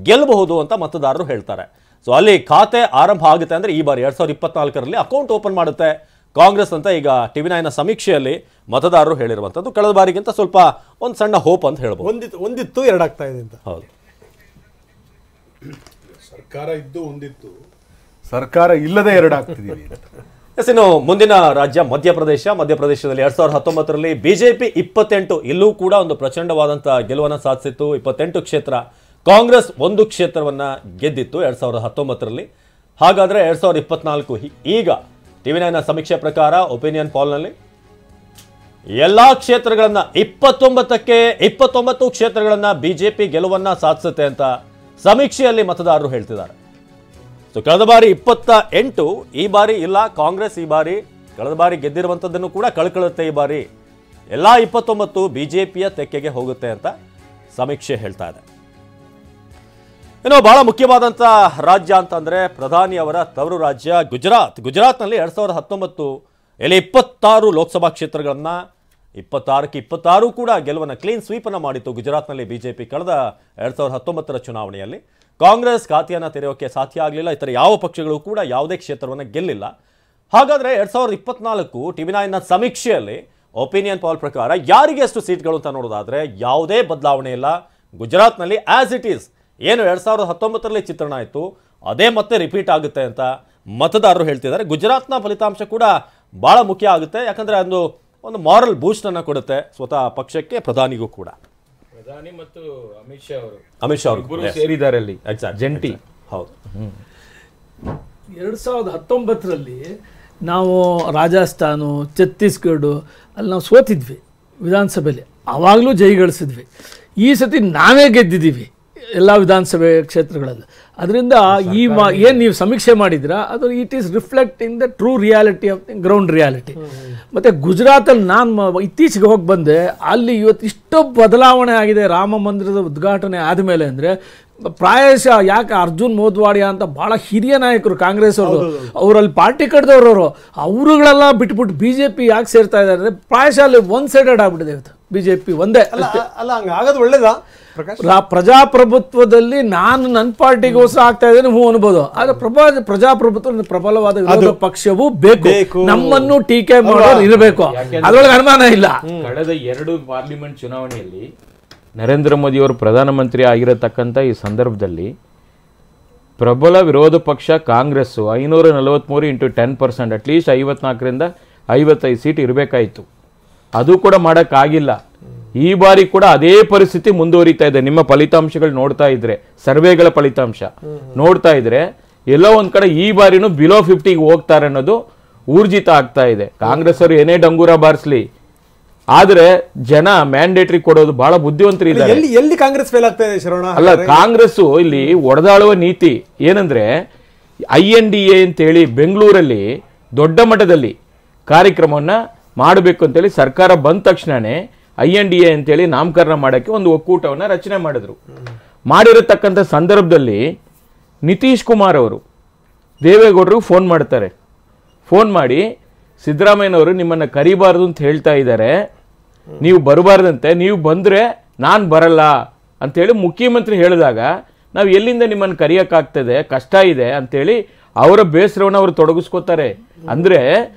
ಗೆಲ್ಲಬಹುದು ಅಂತ ಮತದಾರರು ಹೇಳ್ತಾರೆ. ಸೊ ಅಲ್ಲಿ ಖಾತೆ ಆರಂಭ ಆಗುತ್ತೆ ಅಂದ್ರೆ ಈ ಬಾರಿ 2024ರಲ್ಲಿ ಅಕೌಂಟ್ ಓಪನ್ ಮಾಡುತ್ತೆ ಕಾಂಗ್ರೆಸ್ ಅಂತ ಈಗ TV9ನ ಸಮೀಕ್ಷೆಯಲ್ಲಿ ಮತದಾರರು ಹೇಳಿರುವಂಥದ್ದು. ಕಳೆದ ಬಾರಿಗಿಂತ ಸ್ವಲ್ಪ ಒಂದು ಸಣ್ಣ ಹೋಪ್ ಅಂತ ಹೇಳ್ಬೋದು.
ಒಂದಿತ್ತು 2 ಆಗ್ತಾ ಇದೆ ಅಂತ.
ಹೌದು,
ಸರ್ಕಾರ ಇದ್ದು ಒಂದಿತ್ತು, ಸರ್ಕಾರ ಇಲ್ಲದೆ 2 ಆಗ್ತಿದೀವಿ.
ಇನ್ನು ಮುಂದಿನ ರಾಜ್ಯ ಮಧ್ಯಪ್ರದೇಶದಲ್ಲಿ 2019ರಲ್ಲಿ ಬಿಜೆಪಿ 28, ಇಲ್ಲೂ ಕೂಡ ಒಂದು ಪ್ರಚಂಡವಾದಂಥ ಗೆಲುವನ್ನು ಸಾಧಿಸಿತ್ತು. 28 ಕ್ಷೇತ್ರ. ಕಾಂಗ್ರೆಸ್ 1 ಕ್ಷೇತ್ರವನ್ನ ಗೆದ್ದಿತ್ತು 2019ರಲ್ಲಿ. ಹಾಗಾದ್ರೆ 2024 ಈಗ TV9ನ ಸಮೀಕ್ಷೆ ಪ್ರಕಾರ ಒಪಿನಿಯನ್ ಪಾಲ್ನಲ್ಲಿ ಎಲ್ಲಾ ಕ್ಷೇತ್ರಗಳನ್ನ 29 ಕ್ಷೇತ್ರಗಳನ್ನ ಬಿಜೆಪಿ ಗೆಲುವನ್ನ ಸಾಧಿಸುತ್ತೆ ಅಂತ ಸಮೀಕ್ಷೆಯಲ್ಲಿ ಮತದಾರರು ಹೇಳ್ತಿದ್ದಾರೆ. ಸೊ ಕಳೆದ ಬಾರಿ 28, ಈ ಬಾರಿ ಇಲ್ಲ. ಕಾಂಗ್ರೆಸ್ ಈ ಬಾರಿ ಕಳೆದ ಬಾರಿ ಗೆದ್ದಿರುವಂಥದ್ದನ್ನು ಕೂಡ ಕಳ್ಕೊಳ್ಳುತ್ತೆ. ಈ ಬಾರಿ ಎಲ್ಲಾ 29 ಬಿಜೆಪಿಯ ತೆಕ್ಕೆಗೆ ಹೋಗುತ್ತೆ ಅಂತ ಸಮೀಕ್ಷೆ ಹೇಳ್ತಾ ಇದೆ. ಇನ್ನು ಬಹಳ ಮುಖ್ಯವಾದಂಥ ರಾಜ್ಯ ಅಂತಂದ್ರೆ ಪ್ರಧಾನಿ ಅವರ ತವರು ರಾಜ್ಯ ಗುಜರಾತ್ನಲ್ಲಿ 2019 ಇಲ್ಲಿ 26 ಲೋಕಸಭಾ ಕ್ಷೇತ್ರಗಳನ್ನ 26ಕ್ಕೆ 26 ಕೂಡ ಗೆಲುವನ್ನು ಕ್ಲೀನ್ ಸ್ವೀಪ್ ಅನ್ನು ಮಾಡಿತ್ತು ಗುಜರಾತ್ನಲ್ಲಿ ಬಿಜೆಪಿ. ಕಳೆದ 2019ರ ಚುನಾವಣೆಯಲ್ಲಿ ಕಾಂಗ್ರೆಸ್ ಖಾತೆಯನ್ನು ತೆರೆಯೋಕೆ ಸಾಧ್ಯ ಆಗಲಿಲ್ಲ. ಇತರ ಯಾವ ಪಕ್ಷಗಳು ಕೂಡ ಯಾವುದೇ ಕ್ಷೇತ್ರವನ್ನು ಗೆಲ್ಲಿಲ್ಲ. ಹಾಗಾದ್ರೆ 2024 TV9ನ ಸಮೀಕ್ಷೆಯಲ್ಲಿ ಒಪಿನಿಯನ್ ಪಾಲ್ ಪ್ರಕಾರ ಯಾರಿಗೆ ಎಷ್ಟು ಸೀಟ್ಗಳು ಅಂತ ನೋಡೋದಾದ್ರೆ ಯಾವುದೇ ಬದಲಾವಣೆ ಇಲ್ಲ. ಗುಜರಾತ್ನಲ್ಲಿ ಆಸ್ ಇಟ್ ಈಸ್ ಏನು 2019ರಲ್ಲಿ ಚಿತ್ರಣ ಆಯಿತು ಅದೇ ಮತ್ತೆ ರಿಪೀಟ್ ಆಗುತ್ತೆ ಅಂತ ಮತದಾರರು ಹೇಳ್ತಿದ್ದಾರೆ. ಗುಜರಾತ್ನ ಫಲಿತಾಂಶ ಕೂಡ ಬಹಳ ಮುಖ್ಯ ಆಗುತ್ತೆ, ಯಾಕಂದ್ರೆ ಒಂದು ಮಾರಲ್ ಬೂಸ್ಟ್ ಅನ್ನು ಕೊಡುತ್ತೆ ಸ್ವತಃ ಪಕ್ಷಕ್ಕೆ, ಪ್ರಧಾನಿಗೂ ಕೂಡ.
ಪ್ರಧಾನಿ ಮತ್ತು ಅಮಿತ್ ಶಾ
ಅವರು
ಸೇರಿದ್ದಾರೆ ಅಲ್ಲಿ ಜಂಟಿ.
ಹೌದು,
2019ರಲ್ಲಿ ನಾವು ರಾಜಸ್ಥಾನ, ಛತ್ತೀಸ್ಗಢ ಅಲ್ಲಿ ನಾವು ಸೋತಿದ್ವಿ ವಿಧಾನಸಭೆಯಲ್ಲಿ, ಆವಾಗಲೂ ಜಯಗಳಿಸಿದ್ವಿ. ಈ ಸತಿ ನಾವೇ ಗೆದ್ದಿದ್ದೀವಿ ಎಲ್ಲ ವಿಧಾನಸಭೆ ಕ್ಷೇತ್ರಗಳಲ್ಲಿ. ಅದರಿಂದ ಏನು ನೀವು ಸಮೀಕ್ಷೆ ಮಾಡಿದ್ದೀರಾ ಅದು it is reflecting the true reality of the ground reality. ಮತ್ತು ಗುಜರಾತಲ್ಲಿ ನಾನು ಇತ್ತೀಚೆಗೆ ಹೋಗಿ ಬಂದೆ, ಅಲ್ಲಿ ಇವತ್ತು ಇಷ್ಟು ಬದಲಾವಣೆ ಆಗಿದೆ ರಾಮ ಮಂದಿರದ ಉದ್ಘಾಟನೆ ಆದಮೇಲೆ. ಅಂದರೆ ಪ್ರಾಯಶಃ ಯಾಕೆ ಅರ್ಜುನ್ ಮೋದ್ವಾಡಿಯಾ ಅಂತ ಭಾಳ ಹಿರಿಯ ನಾಯಕರು ಕಾಂಗ್ರೆಸ್ ಅವರು, ಅವರಲ್ಲಿ ಪಾರ್ಟಿ ಕಟ್ಟಿದವರು, ಅವರುಗಳೆಲ್ಲ ಬಿಟ್ಬಿಟ್ಟು BJP ಯಾಕೆ ಸೇರ್ತಾ ಇದ್ದಾರೆ ಅಂದರೆ ಪ್ರಾಯಶಃ ಅಲ್ಲಿ ಒನ್ ಸೈಡೆಡ್ ಆಗ್ಬಿಟ್ಟಿದೆ ಇವತ್ತು BJP ಒಂದೇ.
ಅಲ್ಲ ಹಂಗಾಗೋದು ಒಳ್ಳೇದಾ ಪ್ರಕಾಶ್?
ಪ್ರಜಾಪ್ರಭುತ್ವದಲ್ಲಿ ನಾನು ನನ್ನ ಪಾರ್ಟಿಗೋಸ್ಕರ ಆಗ್ತಾ ಇದ್ದೇನೆ ಹೂ ಅನ್ಬೋದು, ಆದ್ರೆ ಪ್ರಜಾಪ್ರಭುತ್ವ ಪ್ರಬಲವಾದ ವಿರೋಧ ಪಕ್ಷವೂ ಬೇಕು, ನಮ್ಮನ್ನು ಟೀಕೆ ಮಾಡೋರು ಇರಬೇಕು, ಅದರೊಳಗೆ ಅನುಮಾನ ಇಲ್ಲ.
ಕಳೆದ 2 ಪಾರ್ಲಿಮೆಂಟ್ ಚುನಾವಣೆಯಲ್ಲಿ ನರೇಂದ್ರ ಮೋದಿಯವರು ಪ್ರಧಾನಮಂತ್ರಿ ಆಗಿರತಕ್ಕಂಥ ಈ ಸಂದರ್ಭದಲ್ಲಿ ಪ್ರಬಲ ವಿರೋಧ ಪಕ್ಷ ಕಾಂಗ್ರೆಸ್ 543 × 10%, ಅಟ್ಲೀಸ್ಟ್ 54ರಿಂದ 55 ಸೀಟ್ ಇರಬೇಕಾಯಿತು. ಅದು ಕೂಡ ಮಾಡೋಕ್ಕಾಗಿಲ್ಲ. ಈ ಬಾರಿ ಕೂಡ ಅದೇ ಪರಿಸ್ಥಿತಿ ಮುಂದುವರಿತಾ ಇದೆ. ನಿಮ್ಮ ಫಲಿತಾಂಶಗಳು ನೋಡ್ತಾ ಇದ್ರೆ, ಸರ್ವೆಗಳ ಫಲಿತಾಂಶ ನೋಡ್ತಾ ಇದ್ರೆ ಎಲ್ಲೋ ಒಂದ್ ಕಡೆ ಈ ಬಾರಿನೂ ಬಿಲೋ 50ಗೆ ಹೋಗ್ತಾರೆ ಅನ್ನೋದು ಊರ್ಜಿತ ಆಗ್ತಾ ಇದೆ. ಕಾಂಗ್ರೆಸ್ ಅವರು ಏನೇ ಡಂಗೂರ ಬಾರಿಸ್ಲಿ, ಆದ್ರೆ ಜನ ಮ್ಯಾಂಡೇಟರಿ ಕೊಡೋದು ಬಹಳ ಬುದ್ಧಿವಂತರು ಇದ್ದಾರೆ.
ಎಲ್ಲಿ ಕಾಂಗ್ರೆಸ್ ಫೇಲ್ ಆಗ್ತಾ ಇದೆ ಶರವಣ?
ಅಲ್ಲ, ಕಾಂಗ್ರೆಸ್ ಇಲ್ಲಿ ಒಡೆದಾಳುವ ನೀತಿ ಏನಂದ್ರೆ INDA ಅಂತೇಳಿ ಬೆಂಗಳೂರಲ್ಲಿ ದೊಡ್ಡ ಮಟ್ಟದಲ್ಲಿ ಕಾರ್ಯಕ್ರಮವನ್ನ ಮಾಡಬೇಕು ಅಂತೇಳಿ ಸರ್ಕಾರ ಬಂದ ತಕ್ಷಣನೇ INDA ಅಂತೇಳಿ ನಾಮಕರಣ ಮಾಡೋಕ್ಕೆ ಒಂದು ಒಕ್ಕೂಟವನ್ನ ರಚನೆ ಮಾಡಿದ್ರು. ಮಾಡಿರತಕ್ಕಂಥ ಸಂದರ್ಭದಲ್ಲಿ ನಿತೀಶ್ ಕುಮಾರ್ ಅವರು ದೇವೇಗೌಡರು ಫೋನ್ ಮಾಡ್ತಾರೆ. ಫೋನ್ ಮಾಡಿ ಸಿದ್ದರಾಮಯ್ಯನವರು ನಿಮ್ಮನ್ನು ಕರಿಬಾರ್ದು ಅಂತ ಹೇಳ್ತಾ ಇದ್ದಾರೆ, ನೀವು ಬರಬಾರ್ದಂತೆ, ನೀವು ಬಂದರೆ ನಾನು ಬರಲ್ಲ ಅಂಥೇಳಿ ಮುಖ್ಯಮಂತ್ರಿ ಹೇಳಿದಾಗ ನಾವು ಎಲ್ಲಿಂದ ನಿಮ್ಮನ್ನು ಕರೆಯೋಕ್ಕಾಗ್ತದೆ, ಕಷ್ಟ ಇದೆ ಅಂಥೇಳಿ ಅವರ ಬೇಸರವನ್ನು ಅವರು ತೊಡಗಿಸ್ಕೋತಾರೆ. ಅಂದರೆ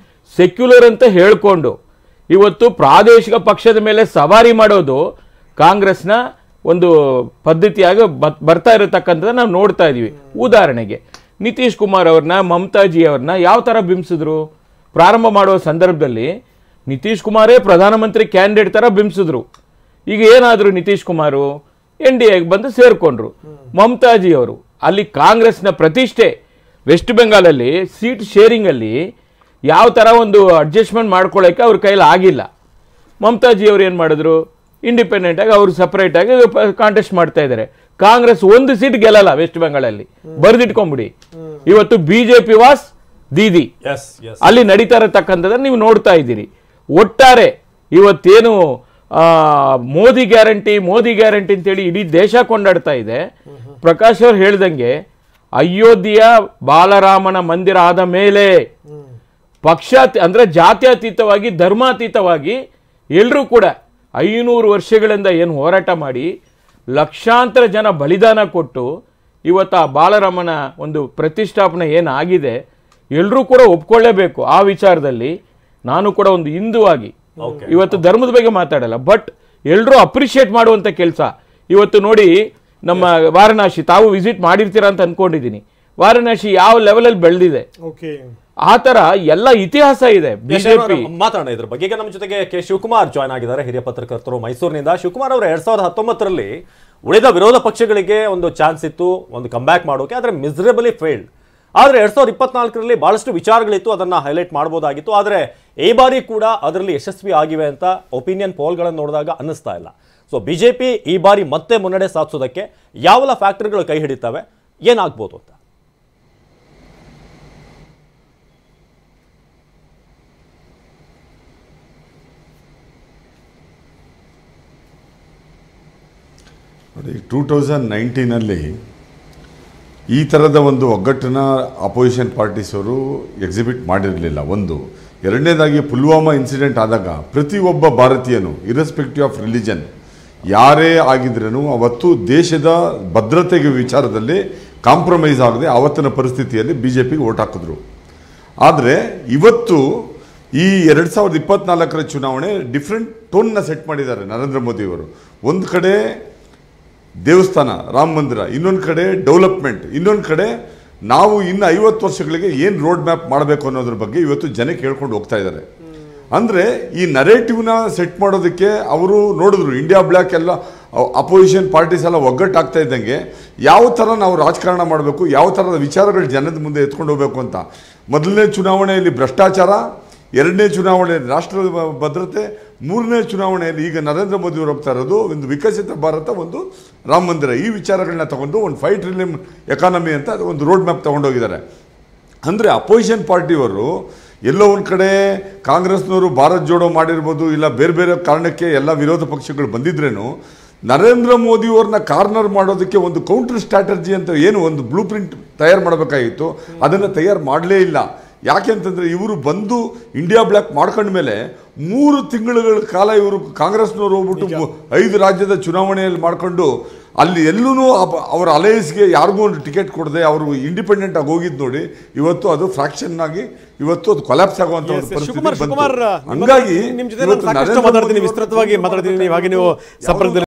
ಸೆಕ್ಯುಲರ್ ಅಂತ ಹೇಳ್ಕೊಂಡು ಇವತ್ತು ಪ್ರಾದೇಶಿಕ ಪಕ್ಷದ ಮೇಲೆ ಸವಾರಿ ಮಾಡೋದು ಕಾಂಗ್ರೆಸ್ನ ಒಂದು ಪದ್ಧತಿಯಾಗಿ ಬರ್ತಾ ಇರತಕ್ಕಂಥದ್ದು ನಾವು ನೋಡ್ತಾ ಇದೀವಿ. ಉದಾಹರಣೆಗೆ ನಿತೀಶ್ ಕುಮಾರ್ ಅವ್ರನ್ನ, ಮಮತಾಜಿ ಅವ್ರನ್ನ ಯಾವ ಥರ ಬಿಂಬಿಸಿದ್ರು? ಪ್ರಾರಂಭ ಮಾಡುವ ಸಂದರ್ಭದಲ್ಲಿ ನಿತೀಶ್ ಕುಮಾರೇ ಪ್ರಧಾನಮಂತ್ರಿ ಕ್ಯಾಂಡಿಡೇಟ್ ಥರ ಬಿಂಬಿಸಿದ್ರು. ಈಗ ಏನಾದರೂ ನಿತೀಶ್ ಕುಮಾರು NDAಗೆ ಬಂದು ಸೇರ್ಕೊಂಡ್ರು. ಮಮತಾಜಿ ಅವರು ಅಲ್ಲಿ ಕಾಂಗ್ರೆಸ್ನ ಪ್ರತಿಷ್ಠೆ ವೆಸ್ಟ್ ಬೆಂಗಾಲಲ್ಲಿ ಸೀಟ್ ಶೇರಿಂಗಲ್ಲಿ ಯಾವ ಥರ ಒಂದು ಅಡ್ಜಸ್ಟ್ಮೆಂಟ್ ಮಾಡ್ಕೊಳ್ಳೋಕ್ಕೆ ಅವ್ರ ಕೈಲಿ ಆಗಿಲ್ಲ. ಮಮತಾಜಿ ಅವರು ಏನು ಮಾಡಿದ್ರು? ಇಂಡಿಪೆಂಡೆಂಟಾಗಿ ಅವರು ಸಪ್ರೇಟಾಗಿ ಕಾಂಟೆಸ್ಟ್ ಮಾಡ್ತಾ ಇದ್ದಾರೆ. ಕಾಂಗ್ರೆಸ್ 1 ಸೀಟ್ ಗೆಲ್ಲಲ್ಲ ವೆಸ್ಟ್ ಬೆಂಗಾಲಲ್ಲಿ, ಬರೆದಿಟ್ಕೊಂಡ್ಬಿಡಿ. ಇವತ್ತು BJP ವಾಸ್ ದೀದಿ ಅಲ್ಲಿ ನಡೀತಾ ಇರತಕ್ಕಂಥದ್ದನ್ನು ನೀವು ನೋಡ್ತಾ ಇದ್ದೀರಿ. ಒಟ್ಟಾರೆ ಇವತ್ತೇನು ಮೋದಿ ಗ್ಯಾರಂಟಿ ಅಂತೇಳಿ ಇಡೀ ದೇಶ ಕೊಂಡಾಡ್ತಾ ಇದೆ. ಪ್ರಕಾಶ್ ಅವರು ಹೇಳ್ದಂಗೆ ಅಯೋಧ್ಯೆಯ ಬಾಲರಾಮನ ಮಂದಿರ ಆದ ಮೇಲೆ ಪಕ್ಷ ಅಂದ್ರೆ ಜಾತ್ಯತೀತವಾಗಿ ಧರ್ಮಾತೀತವಾಗಿ ಎಲ್ಲರೂ ಕೂಡ 500 ವರ್ಷಗಳಿಂದ ಏನು ಹೋರಾಟ ಮಾಡಿ ಲಕ್ಷಾಂತರ ಜನ ಬಲಿದಾನ ಕೊಟ್ಟು ಇವತ್ತು ಆ ಬಾಲರಾಮನ ಒಂದು ಪ್ರತಿಷ್ಠಾಪನೆ ಏನಾಗಿದೆ ಎಲ್ಲರೂ ಕೂಡ ಒಪ್ಕೊಳ್ಳೇಬೇಕು. ಆ ವಿಚಾರದಲ್ಲಿ ನಾನು ಕೂಡ ಒಂದು ಹಿಂದುವಾಗಿ ಇವತ್ತು ಧರ್ಮದ ಬಗ್ಗೆ ಮಾತಾಡಲ್ಲ, ಬಟ್ ಎಲ್ಲರೂ ಅಪ್ರಿಷಿಯೇಟ್ ಮಾಡುವಂತ ಕೆಲಸ. ಇವತ್ತು ನೋಡಿ ನಮ್ಮ ವಾರಣಾಸಿ, ತಾವು ವಿಸಿಟ್ ಮಾಡಿರ್ತೀರಾ ಅಂತ ಅನ್ಕೊಂಡಿದ್ದೀನಿ. ವಾರಣಾಸಿ ಯಾವ ಲೆವೆಲಲ್ಲಿ ಬೆಳೆದಿದೆ, ಆ ತರ ಎಲ್ಲ ಇತಿಹಾಸ ಇದೆ. ಬಿಜೆಪಿ
ಮಾತಾಡೋಣ ಇದ್ರ ಬಗ್ಗೆ. ಈಗ ನಮ್ಮ ಜೊತೆಗೆ ಕೆ ಶಿವಕುಮಾರ್ ಜಾಯ್ನ್ ಆಗಿದ್ದಾರೆ, ಹಿರಿಯ ಪತ್ರಕರ್ತರು ಮೈಸೂರಿನಿಂದ. ಶಿವಕುಮಾರ್ ಅವರು 2019ರಲ್ಲಿ ಉಳಿದ ವಿರೋಧ ಪಕ್ಷಗಳಿಗೆ ಒಂದು ಚಾನ್ಸ್ ಇತ್ತು ಒಂದು ಕಂಬ್ಯಾಕ್ ಮಾಡೋಕೆ, ಆದರೆ ಮಿಸರೇಬಲಿ ಫೇಲ್ಡ್. ಆದರೆ 2024ರಲ್ಲಿ ಬಹಳಷ್ಟು ವಿಚಾರಗಳಿತ್ತು, ಅದನ್ನ ಹೈಲೈಟ್ ಮಾಡಬಹುದಾಗಿತ್ತು. ಆದರೆ ಈ ಬಾರಿ ಕೂಡ ಅದರಲ್ಲಿ ಯಶಸ್ವಿ ಆಗಿವೆ ಅಂತ ಒಪಿನಿಯನ್ ಪೋಲ್ಗಳನ್ನು ನೋಡಿದಾಗ ಅನ್ನಿಸ್ತಾ ಇಲ್ಲ. ಸೊ ಬಿಜೆಪಿ ಈ ಬಾರಿ ಮತ್ತೆ ಮುನ್ನಡೆ ಸಾಧಿಸೋದಕ್ಕೆ ಯಾವೆಲ್ಲ ಫ್ಯಾಕ್ಟರ್ಗಳು ಕೈ ಹಿಡಿತವೆ, ಏನಾಗ್ಬೋದು ಅಂತ?
ನೋಡಿ, 2019ನಲ್ಲಿ ಈ ಥರದ ಒಂದು ಒಗ್ಗಟ್ಟನ್ನ ಅಪೋಸಿಷನ್ ಪಾರ್ಟೀಸ್ ಅವರು ಎಕ್ಸಿಬಿಟ್ ಮಾಡಿರಲಿಲ್ಲ. ಒಂದು. ಎರಡನೇದಾಗಿ ಪುಲ್ವಾಮಾ ಇನ್ಸಿಡೆಂಟ್ ಆದಾಗ ಪ್ರತಿಯೊಬ್ಬ ಭಾರತೀಯನು ಇರ್ರೆಸ್ಪೆಕ್ಟಿವ್ ಆಫ್ ರಿಲಿಜನ್ ಯಾರೇ ಆಗಿದ್ರೂ ಅವತ್ತು ದೇಶದ ಭದ್ರತೆಗೆ ವಿಚಾರದಲ್ಲಿ ಕಾಂಪ್ರಮೈಸ್ ಆಗದೆ ಆವತ್ತಿನ ಪರಿಸ್ಥಿತಿಯಲ್ಲಿ BJPಗೆ ವೋಟ್ ಹಾಕಿದ್ರು. ಆದರೆ ಇವತ್ತು ಈ 2024ರ ಚುನಾವಣೆ ಡಿಫ್ರೆಂಟ್ ಟೋನ್ನ ಸೆಟ್ ಮಾಡಿದ್ದಾರೆ ನರೇಂದ್ರ ಮೋದಿಯವರು. ಒಂದು ಕಡೆ ದೇವಸ್ಥಾನ, ರಾಮ ಮಂದಿರ, ಇನ್ನೊಂದು ಕಡೆ ಡೆವಲಪ್ಮೆಂಟ್, ಇನ್ನೊಂದು ಕಡೆ ನಾವು ಇನ್ನು 50 ವರ್ಷಗಳಿಗೆ ಏನು ರೋಡ್ ಮ್ಯಾಪ್ ಮಾಡಬೇಕು ಅನ್ನೋದ್ರ ಬಗ್ಗೆ ಇವತ್ತು ಜನಕ್ಕೆ ಹೇಳ್ಕೊಂಡು ಹೋಗ್ತಾ ಇದ್ದಾರೆ. ಅಂದರೆ ಈ ನರೇಟಿವ್ನ ಸೆಟ್ ಮಾಡೋದಕ್ಕೆ ಅವರು ನೋಡಿದ್ರು. ಇಂಡಿಯಾ ಬ್ಲ್ಯಾಕ್ ಎಲ್ಲ ಅಪೋಸಿಷನ್ ಪಾರ್ಟೀಸ್ ಎಲ್ಲ ಒಗ್ಗಟ್ಟಾಗ್ತಾ ಇದ್ದಂಗೆ ಯಾವ ಥರ ನಾವು ರಾಜಕಾರಣ ಮಾಡಬೇಕು, ಯಾವ ಥರದ ವಿಚಾರಗಳು ಜನದ ಮುಂದೆ ಎತ್ಕೊಂಡು ಹೋಗಬೇಕು ಅಂತ. ಮೊದಲನೇ ಚುನಾವಣೆಯಲ್ಲಿ ಭ್ರಷ್ಟಾಚಾರ, ಎರಡನೇ ಚುನಾವಣೆಯಲ್ಲಿ ರಾಷ್ಟ್ರದ ಭದ್ರತೆ, ಮೂರನೇ ಚುನಾವಣೆಯಲ್ಲಿ ಈಗ ನರೇಂದ್ರ ಮೋದಿ ಅವರು ಹೋಗ್ತಾ ಇರೋದು ಒಂದು ವಿಕಸಿತ ಭಾರತ, ಒಂದು ರಾಮ ಮಂದಿರ, ಈ ವಿಚಾರಗಳನ್ನ ತಗೊಂಡು ಒಂದು 5 ಟ್ರಿಲಿಯನ್ ಎಕಾನಮಿ ಅಂತ ಒಂದು ರೋಡ್ ಮ್ಯಾಪ್ ತಗೊಂಡೋಗಿದ್ದಾರೆ. ಅಂದರೆ ಅಪೋಸಿಷನ್ ಪಾರ್ಟಿಯವರು ಎಲ್ಲೋ ಒಂದು ಕಡೆ ಕಾಂಗ್ರೆಸ್ನವರು ಭಾರತ್ ಜೋಡೋ ಮಾಡಿರ್ಬೋದು, ಇಲ್ಲ ಬೇರೆ ಬೇರೆ ಕಾರಣಕ್ಕೆ ಎಲ್ಲ ವಿರೋಧ ಪಕ್ಷಗಳು ಬಂದಿದ್ರೇನು ನರೇಂದ್ರ ಮೋದಿಯವ್ರನ್ನ ಕಾರ್ನರ್ ಮಾಡೋದಕ್ಕೆ ಒಂದು ಕೌಂಟರ್ ಸ್ಟ್ರಾಟಜಿ ಅಂತ ಏನು ಒಂದು ಬ್ಲೂ ಪ್ರಿಂಟ್ ತಯಾರು ಮಾಡಬೇಕಾಗಿತ್ತು, ಅದನ್ನು ತಯಾರು ಮಾಡಲೇ ಇಲ್ಲ. ಯಾಕೆ ಅಂತಂದರೆ ಇವರು ಬಂದು ಇಂಡಿಯಾ ಬ್ಲಾಕ್ ಮಾಡ್ಕೊಂಡ್ಮೇಲೆ 3 ತಿಂಗಳುಗಳ ಕಾಲ ಇವರು ಕಾಂಗ್ರೆಸ್ನವ್ರು ಹೋಗ್ಬಿಟ್ಟು 5 ರಾಜ್ಯದ ಚುನಾವಣೆಯಲ್ಲಿ ಮಾಡಿಕೊಂಡು ಅಲ್ಲಿ ಎಲ್ಲೂ ಅವರ ಅಲಯನ್ಸ್ಗೆ ಯಾರಿಗೂ ಒಂದು ಟಿಕೆಟ್ ಕೊಡದೆ ಅವರು ಇಂಡಿಪೆಂಡೆಂಟ್ ಆಗಿ ಹೋಗಿದ್ದು ನೋಡಿ, ಇವತ್ತು ಅದು ಫ್ರಾಕ್ಷನ್ ಆಗಿ ಇವತ್ತು ಅದು ಕೊಲ್ಯಾಪ್ಸ್ ಆಗುವಂತ
ಶಿವಕುಮಾರ್,
ಹಂಗಾಗಿ
ನಿಮ್ ಜೊತೆ ವಿಸ್ತೃತವಾಗಿ ಮಾತಾಡ್ತೀನಿ, ಹಾಗೆ ನೀವು ಸಂಪರ್ಕದಲ್ಲಿ